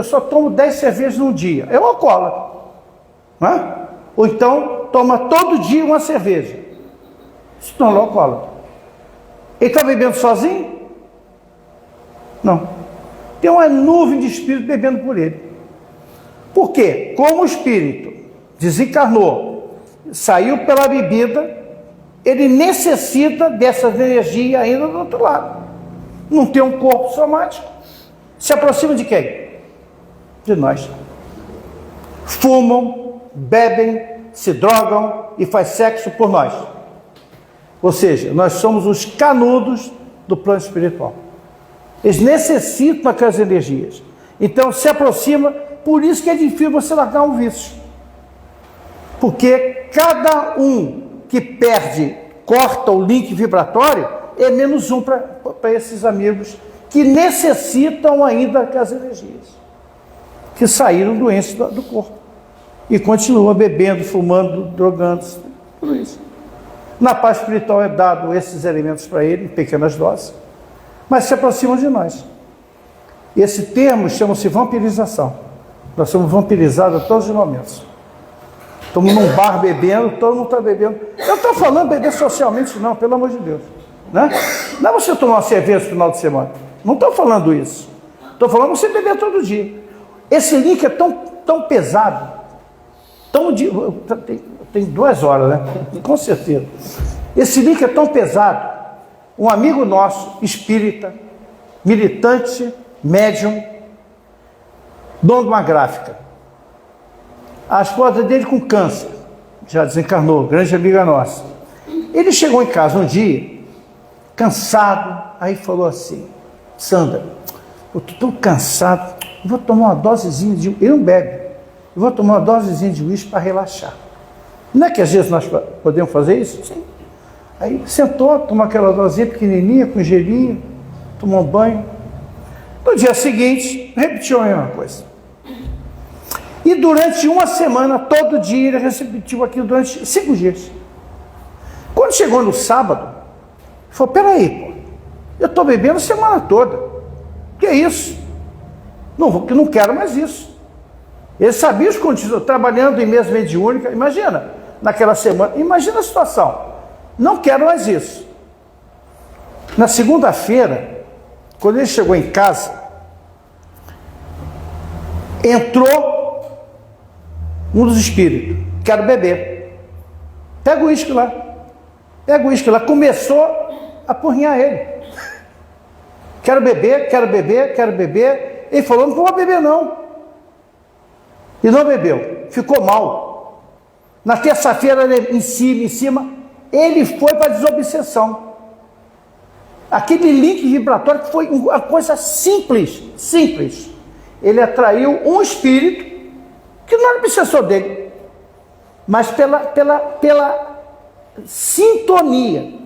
só tomo 10 cervejas num dia. É um alcoólatra. Ou então, toma todo dia uma cerveja. Se torna alcoólatra. Ele está bebendo sozinho? Não. Tem uma nuvem de espírito bebendo por ele. Por quê? Como o espírito desencarnou, saiu pela bebida, ele necessita dessas energias ainda do outro lado. Não tem um corpo somático. Se aproxima de quem? De nós. Fumam, bebem, se drogam e faz sexo por nós. Ou seja, nós somos os canudos do plano espiritual. Eles necessitam daquelas energias. Então se aproxima, por isso que é difícil você largar um vício. Porque cada um que perde, corta o link vibratório, é menos um para esses amigos que necessitam ainda daquelas energias, que saíram doentes do corpo e continuam bebendo, fumando, drogando-se, tudo isso. Na paz espiritual é dado esses elementos para ele, em pequenas doses, mas se aproximam de nós. Esse termo chama-se vampirização. Nós somos vampirizados a todos os momentos. Estamos num bar bebendo, todo mundo está bebendo. Eu não estou falando beber socialmente, não, pelo amor de Deus. Não é você tomar uma cerveja no final de semana. Não estou falando isso. Estou falando você beber todo dia. Esse link é tão pesado, tem 2 horas, né? Com certeza. Esse link é tão pesado. Um amigo nosso, espírita, militante, médium, dono de uma gráfica. A esposa dele com câncer, já desencarnou, grande amiga nossa. Ele chegou em casa um dia, cansado, aí falou assim: Sandra, eu estou tão cansado, eu vou tomar uma dosezinha de... Ele não bebe. Eu vou tomar uma dosezinha de uísque para relaxar. Não é que às vezes nós podemos fazer isso? Sim. Aí sentou, tomou aquela dosinha pequenininha, com gelinho, tomou um banho. No dia seguinte, repetiu a mesma coisa. E durante uma semana, todo dia, ele repetiu aquilo durante 5 dias. Quando chegou no sábado, ele falou: peraí, eu estou bebendo a semana toda. Que é isso? Não quero mais isso. Ele sabia os condições, trabalhando em mesa mediúnica. Imagina, naquela semana, imagina a situação. Não quero mais isso. Na segunda-feira, quando ele chegou em casa, entrou um dos espíritos: quero beber. Pega o uísque lá. Começou apurrinhar ele. Quero beber, quero beber, quero beber. Ele falou, não vou beber não. E não bebeu, ficou mal. Na terça-feira, em cima, ele foi para a desobsessão. Aquele link vibratório que foi uma coisa simples. Ele atraiu um espírito que não era obsessor dele, mas pela sintonia.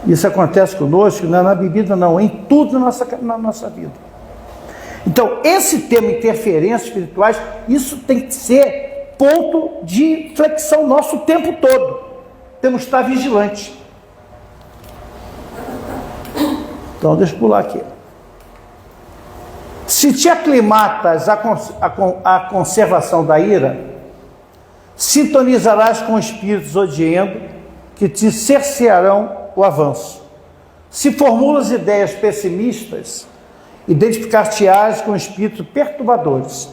Isso acontece conosco, não é na bebida não, em tudo na nossa vida. Então, esse tema interferências espirituais, isso tem que ser ponto de flexão nosso o tempo todo. Temos que estar vigilantes. Então, deixa eu pular aqui. Se te aclimatas à conservação da ira, sintonizarás com espíritos odiando que te cercearão o avanço. Se formulas ideias pessimistas, identificar-te-ás com espíritos perturbadores,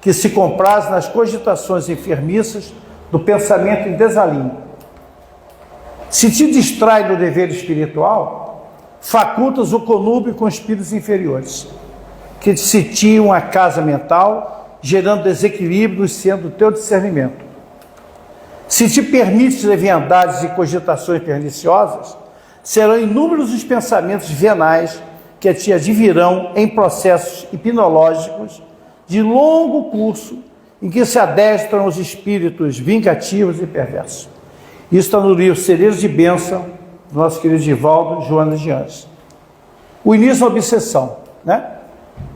que se comprazem nas cogitações enfermiças do pensamento em desalinho. Se te distrai do dever espiritual, facultas o conúbio com espíritos inferiores, que te sitiam a casa mental, gerando desequilíbrio sendo o teu discernimento. Se te permites leviandades e cogitações perniciosas, serão inúmeros os pensamentos venais que te advirão em processos hipnológicos de longo curso, em que se adestram os espíritos vingativos e perversos. Isso está no livro Celeiros de Bênção, do nosso querido Divaldo Joana de Anjos. O início da obsessão, né?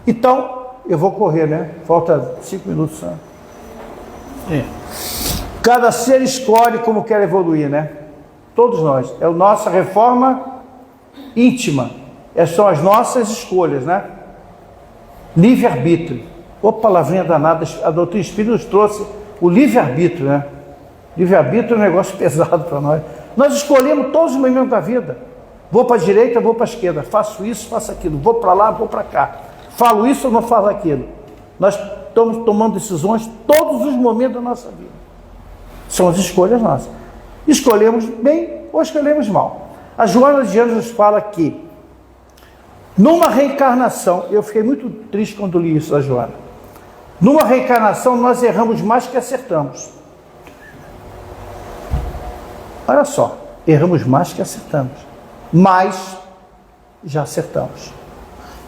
Então, eu vou correr, né? Falta 5 minutos só. Cada ser escolhe como quer evoluir, né? Todos nós. É a nossa reforma íntima. São as nossas escolhas, né? Livre-arbítrio. Ô, palavrinha danada, a doutrina espírita nos trouxe o livre-arbítrio, né? Livre-arbítrio é um negócio pesado para nós. Nós escolhemos todos os momentos da vida. Vou para a direita, vou para a esquerda. Faço isso, faço aquilo. Vou para lá, vou para cá. Falo isso ou não falo aquilo. Nós estamos tomando decisões todos os momentos da nossa vida. São as escolhas nossas. Escolhemos bem ou escolhemos mal. A Joana de Anjos nos fala que numa reencarnação, eu fiquei muito triste quando li isso da Joana. Numa reencarnação nós erramos mais que acertamos. Olha só, erramos mais que acertamos. Mas já acertamos.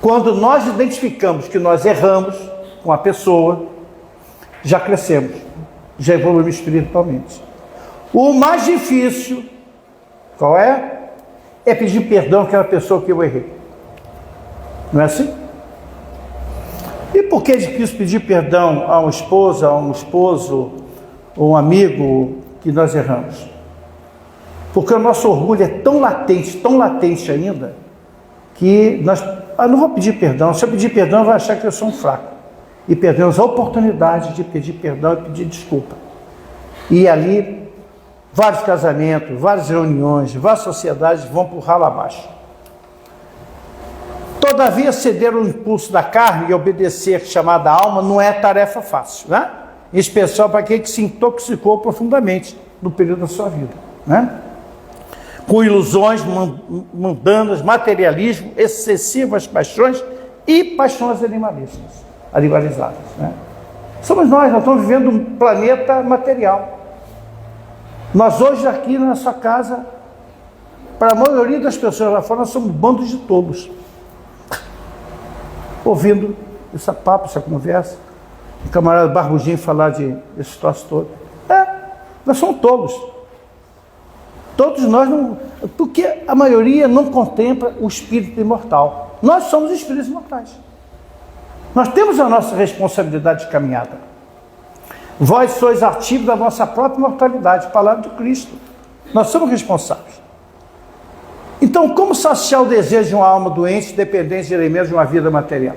Quando nós identificamos que nós erramos com a pessoa, já crescemos, já evoluímos espiritualmente. O mais difícil, qual é? É pedir perdão àquela pessoa que eu errei. Não é assim? E por que é difícil pedir perdão a uma esposa, a um esposo, ou um amigo que nós erramos? Porque o nosso orgulho é tão latente ainda, que nós... não vou pedir perdão. Se eu pedir perdão, vai achar que eu sou um fraco. E perdemos a oportunidade de pedir perdão e pedir desculpa. E ali, vários casamentos, várias reuniões, várias sociedades vão por ralo abaixo. Todavia, ceder ao impulso da carne e obedecer, chamada alma, não é tarefa fácil, né? Em especial para aquele que se intoxicou profundamente no período da sua vida, né? Com ilusões mundanas, materialismo, excessivas paixões e paixões animalizadas, né? Somos nós estamos vivendo um planeta material. Nós hoje aqui na nossa casa, para a maioria das pessoas lá fora, nós somos bandos de tolos. Ouvindo essa papo, essa conversa, o camarada Barbudinho falar desse troço todo. Nós somos tolos. Todos nós não... Porque a maioria não contempla o espírito imortal. Nós somos espíritos imortais. Nós temos a nossa responsabilidade de caminhada. Vós sois ativos da nossa própria mortalidade, palavra do Cristo. Nós somos responsáveis. Então, como saciar o desejo de uma alma doente, dependente de elementos de uma vida material?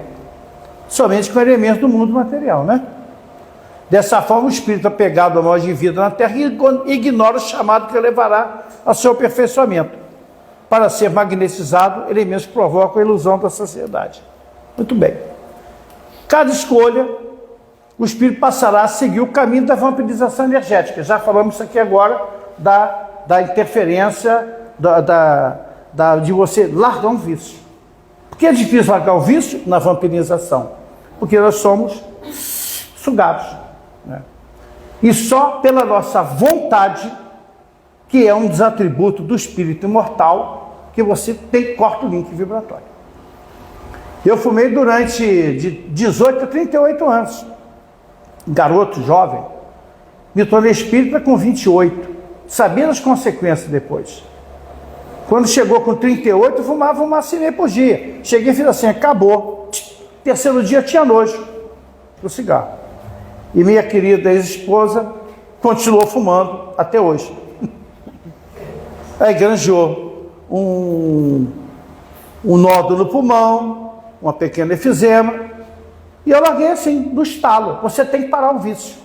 Somente com elementos do mundo material, né? Dessa forma, o espírito apegado ao modo de vida na Terra ignora o chamado que levará ao seu aperfeiçoamento, para ser magnetizado, elementos que provocam a ilusão da sociedade. Muito bem. Cada escolha, o espírito passará a seguir o caminho da vampirização energética. Já falamos isso aqui agora da interferência de você largar um vício. Por que é difícil largar o vício? Na vampirização. Porque nós somos sugados, né? E só pela nossa vontade, que é um dos atributos do espírito imortal, que você corta o link vibratório. Eu fumei durante de 18 a 38 anos. Garoto, jovem. Me tornei espírita com 28. Sabia as consequências depois. Quando chegou com 38, eu fumava uma macinê por dia. Cheguei e fiz assim, acabou. Terceiro dia tinha nojo do cigarro. E minha querida ex-esposa continuou fumando até hoje. Aí granjeou um nódulo no pulmão, uma pequena efizema, e eu larguei assim, no estalo. Você tem que parar o vício.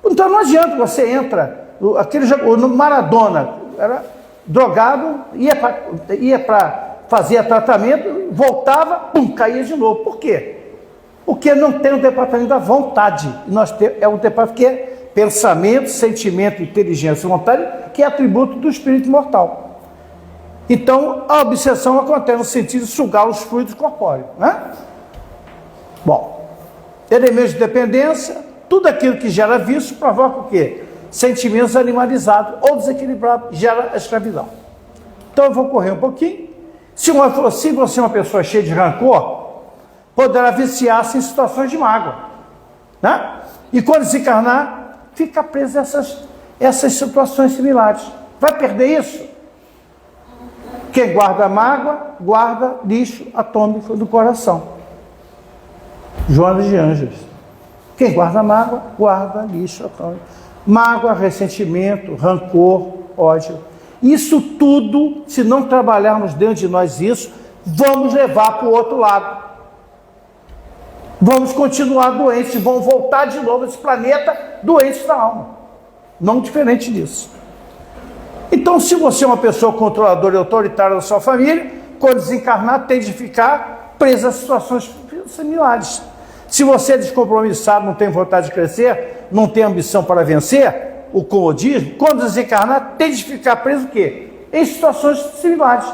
Então não adianta, você entra, no Maradona, era drogado, ia para fazer tratamento, voltava, pum, caía de novo. Por quê? Porque não tem o departamento da vontade. É o departamento que é pensamento, sentimento, inteligência e vontade, que é atributo do espírito mortal. Então, a obsessão acontece no sentido de sugar os fluidos corpóreos, né? Bom, elementos de dependência, tudo aquilo que gera vício provoca o quê? Sentimentos animalizados ou desequilibrados, gera a escravidão. Então, eu vou correr um pouquinho. Se você é uma pessoa cheia de rancor, poderá viciar-se em situações de mágoa, né? E quando desencarnar, fica preso a essas situações similares. Vai perder isso? Quem guarda mágoa, guarda lixo atômico do coração. Joana de Ângeles. Quem guarda mágoa, guarda lixo atômico. Mágoa, ressentimento, rancor, ódio. Isso tudo, se não trabalharmos dentro de nós isso, vamos levar para o outro lado. Vamos continuar doentes, vamos voltar de novo esse planeta doentes da alma. Não diferente disso. Então, se você é uma pessoa controladora e autoritária da sua família, quando desencarnar, tem de ficar preso a situações similares. Se você é descompromissado, não tem vontade de crescer, não tem ambição para vencer, o comodismo, quando desencarnar, tem de ficar preso o quê? Em situações similares.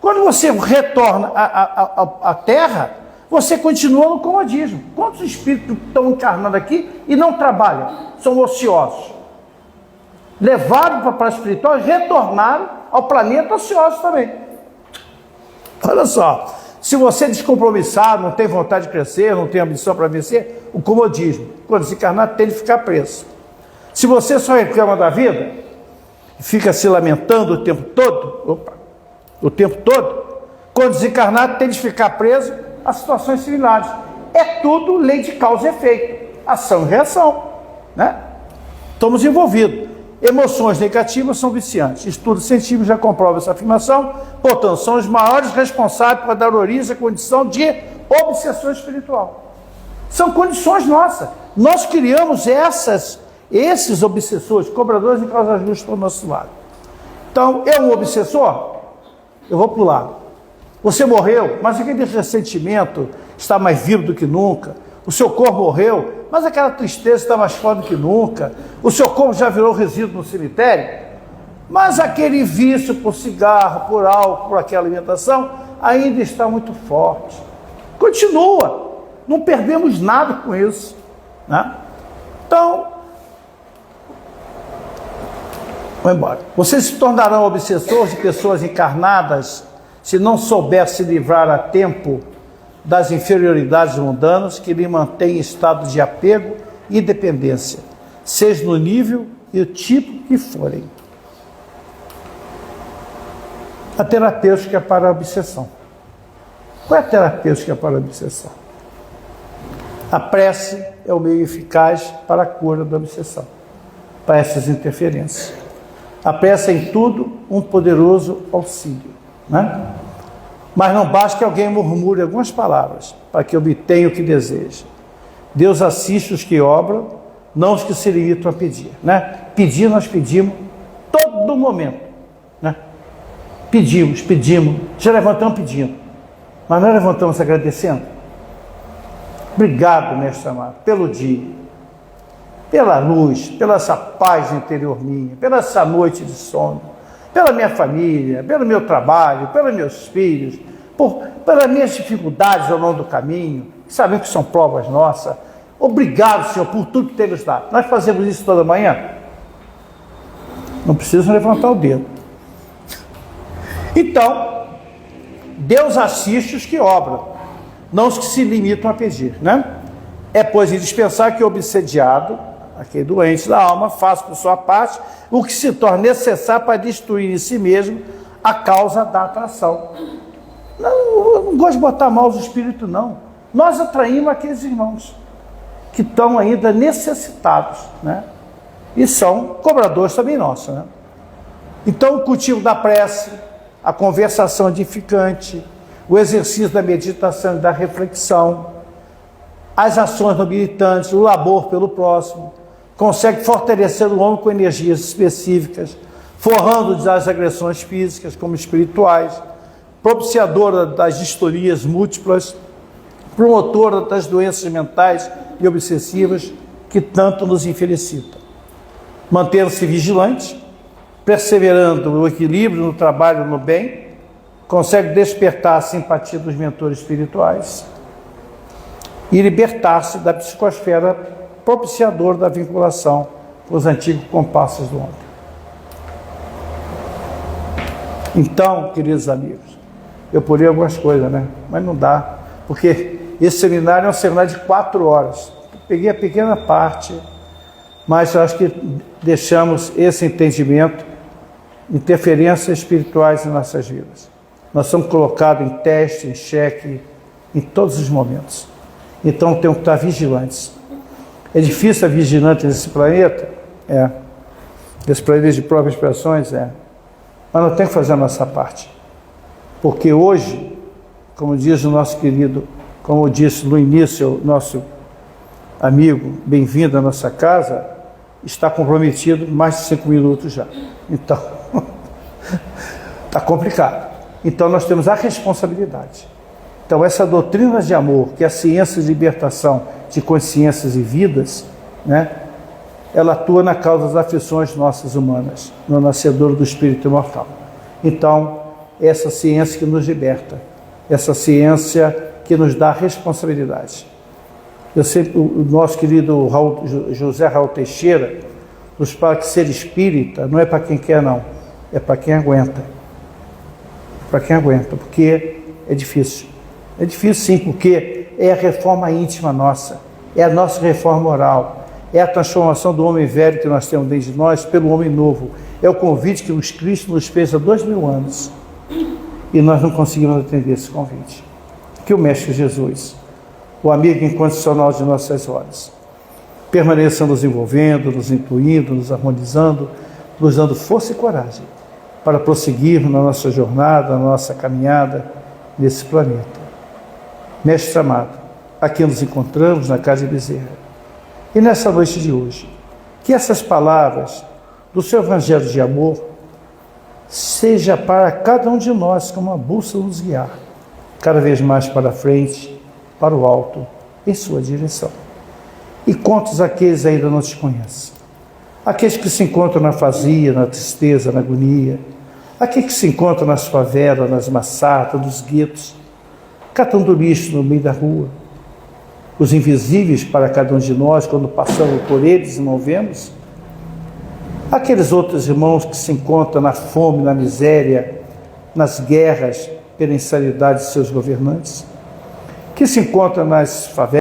Quando você retorna à Terra, você continua no comodismo. Quantos espíritos estão encarnando aqui e não trabalham? São ociosos. Levados para a praça espiritual e retornaram ao planeta ociosos também. Olha só, se você é descompromissado, não tem vontade de crescer, não tem ambição para vencer, o comodismo. Quando desencarnar, tem de ficar preso. Se você só reclama da vida, fica se lamentando o tempo todo, quando desencarnar, tem de ficar preso a situações similares. É tudo lei de causa e efeito, ação e reação, né? Estamos envolvidos. Emoções negativas são viciantes. Estudos científicos já comprovam essa afirmação, portanto, são os maiores responsáveis por dar origem à condição de obsessão espiritual. São condições nossas. Nós criamos esses obsessores, cobradores de causas justas para o nosso lado. Então, é um obsessor? Eu vou para o lado. Você morreu, mas aquele ressentimento está mais vivo do que nunca. O seu corpo morreu, mas aquela tristeza está mais forte do que nunca. O seu corpo já virou resíduo no cemitério, mas aquele vício por cigarro, por álcool, por aquela alimentação, ainda está muito forte. Continua, não perdemos nada com isso, né? Então, vou embora. Vocês se tornarão obsessores de pessoas encarnadas se não souber se livrar a tempo das inferioridades mundanas que lhe mantêm em estado de apego e dependência, seja no nível e o tipo que forem. A terapêutica para a obsessão. Qual é a terapêutica para a obsessão? A prece é o meio eficaz para a cura da obsessão, para essas interferências. A prece é em tudo um poderoso auxílio, né? Mas não basta que alguém murmure algumas palavras para que obtenha o que deseja. Deus assiste os que obram, não os que se limitam a pedir, né? Pedir, nós pedimos todo momento, né? Pedimos, já levantamos pedindo, mas nós levantamos agradecendo. Obrigado, mestre amado, pelo dia, pela luz, pela essa paz interior minha, pela essa noite de sono. pela minha família, pelo meu trabalho, pelos meus filhos, pelas minhas dificuldades ao longo do caminho, que sabemos que são provas nossas. Obrigado, Senhor, por tudo que tem nos dado. Nós fazemos isso toda manhã? Não precisam levantar o dedo. Então, Deus assiste os que obram, não os que se limitam a pedir, né? É, pois, indispensável que o obsediado, aquele doente da alma, faça por sua parte o que se torna necessário para destruir em si mesmo a causa da atração. Não, eu não gosto de botar mal os espíritos, não. Nós atraímos aqueles irmãos que estão ainda necessitados, né? E são cobradores também nossos, né? Então, o cultivo da prece, a conversação edificante, o exercício da meditação e da reflexão, as ações nobilitantes, o labor pelo próximo, consegue fortalecer o homem com energias específicas, forrando das agressões físicas como espirituais, propiciadora das distorias múltiplas, promotora das doenças mentais e obsessivas que tanto nos infelicitam. Mantendo-se vigilante, perseverando no equilíbrio, no trabalho, no bem, consegue despertar a simpatia dos mentores espirituais e libertar-se da psicosfera propiciadora da vinculação com os antigos compassos do homem. Então, queridos amigos, eu pulei algumas coisas, né? Mas não dá, porque esse seminário é um seminário de 4 horas. Peguei a pequena parte, mas eu acho que deixamos esse entendimento, interferências espirituais em nossas vidas. Nós somos colocados em teste, em xeque, em todos os momentos. Então temos que estar vigilantes. É difícil estar vigilante nesse planeta? É. Nesse planeta de provas e expiações? É. Mas nós temos que fazer a nossa parte. Porque hoje, como diz o nosso querido, como eu disse no início, o nosso amigo, bem-vindo à nossa casa, está comprometido mais de 5 minutos já. Então, está complicado. Então, nós temos a responsabilidade. Então, essa doutrina de amor, que é a ciência de libertação de consciências e vidas, né, ela atua na causa das aflições nossas humanas, no nascedouro do espírito imortal. Então, essa ciência que nos liberta, essa ciência que nos dá responsabilidade. Eu sempre, o nosso querido José Raul Teixeira nos fala que ser espírita não é para quem quer, não, é para quem aguenta. Para quem aguenta, porque é difícil. É difícil sim, porque é a reforma íntima nossa, é a nossa reforma moral, é a transformação do homem velho que nós temos dentro de nós pelo homem novo. É o convite que o Cristo nos fez há 2000 anos e nós não conseguimos atender esse convite. Que o Mestre Jesus, o amigo incondicional de nossas horas, permaneça nos envolvendo, nos incluindo, nos harmonizando, nos dando força e coragem para prosseguir na nossa jornada, na nossa caminhada nesse planeta. Mestre amado, aqui nos encontramos na Casa de Bezerra. E nessa noite de hoje, que essas palavras do seu Evangelho de amor seja para cada um de nós como uma bússola nos guiar, cada vez mais para frente, para o alto, em sua direção. E quantos aqueles ainda não te conhecem? Aqueles que se encontram na vazia, na tristeza, na agonia, aqueles que se encontram nas favelas, nas maçatas, nos guetos, catando lixo no meio da rua, os invisíveis para cada um de nós, quando passamos por eles e não vemos, aqueles outros irmãos que se encontram na fome, na miséria, nas guerras, pela insanidade de seus governantes, que se encontram nas favelas,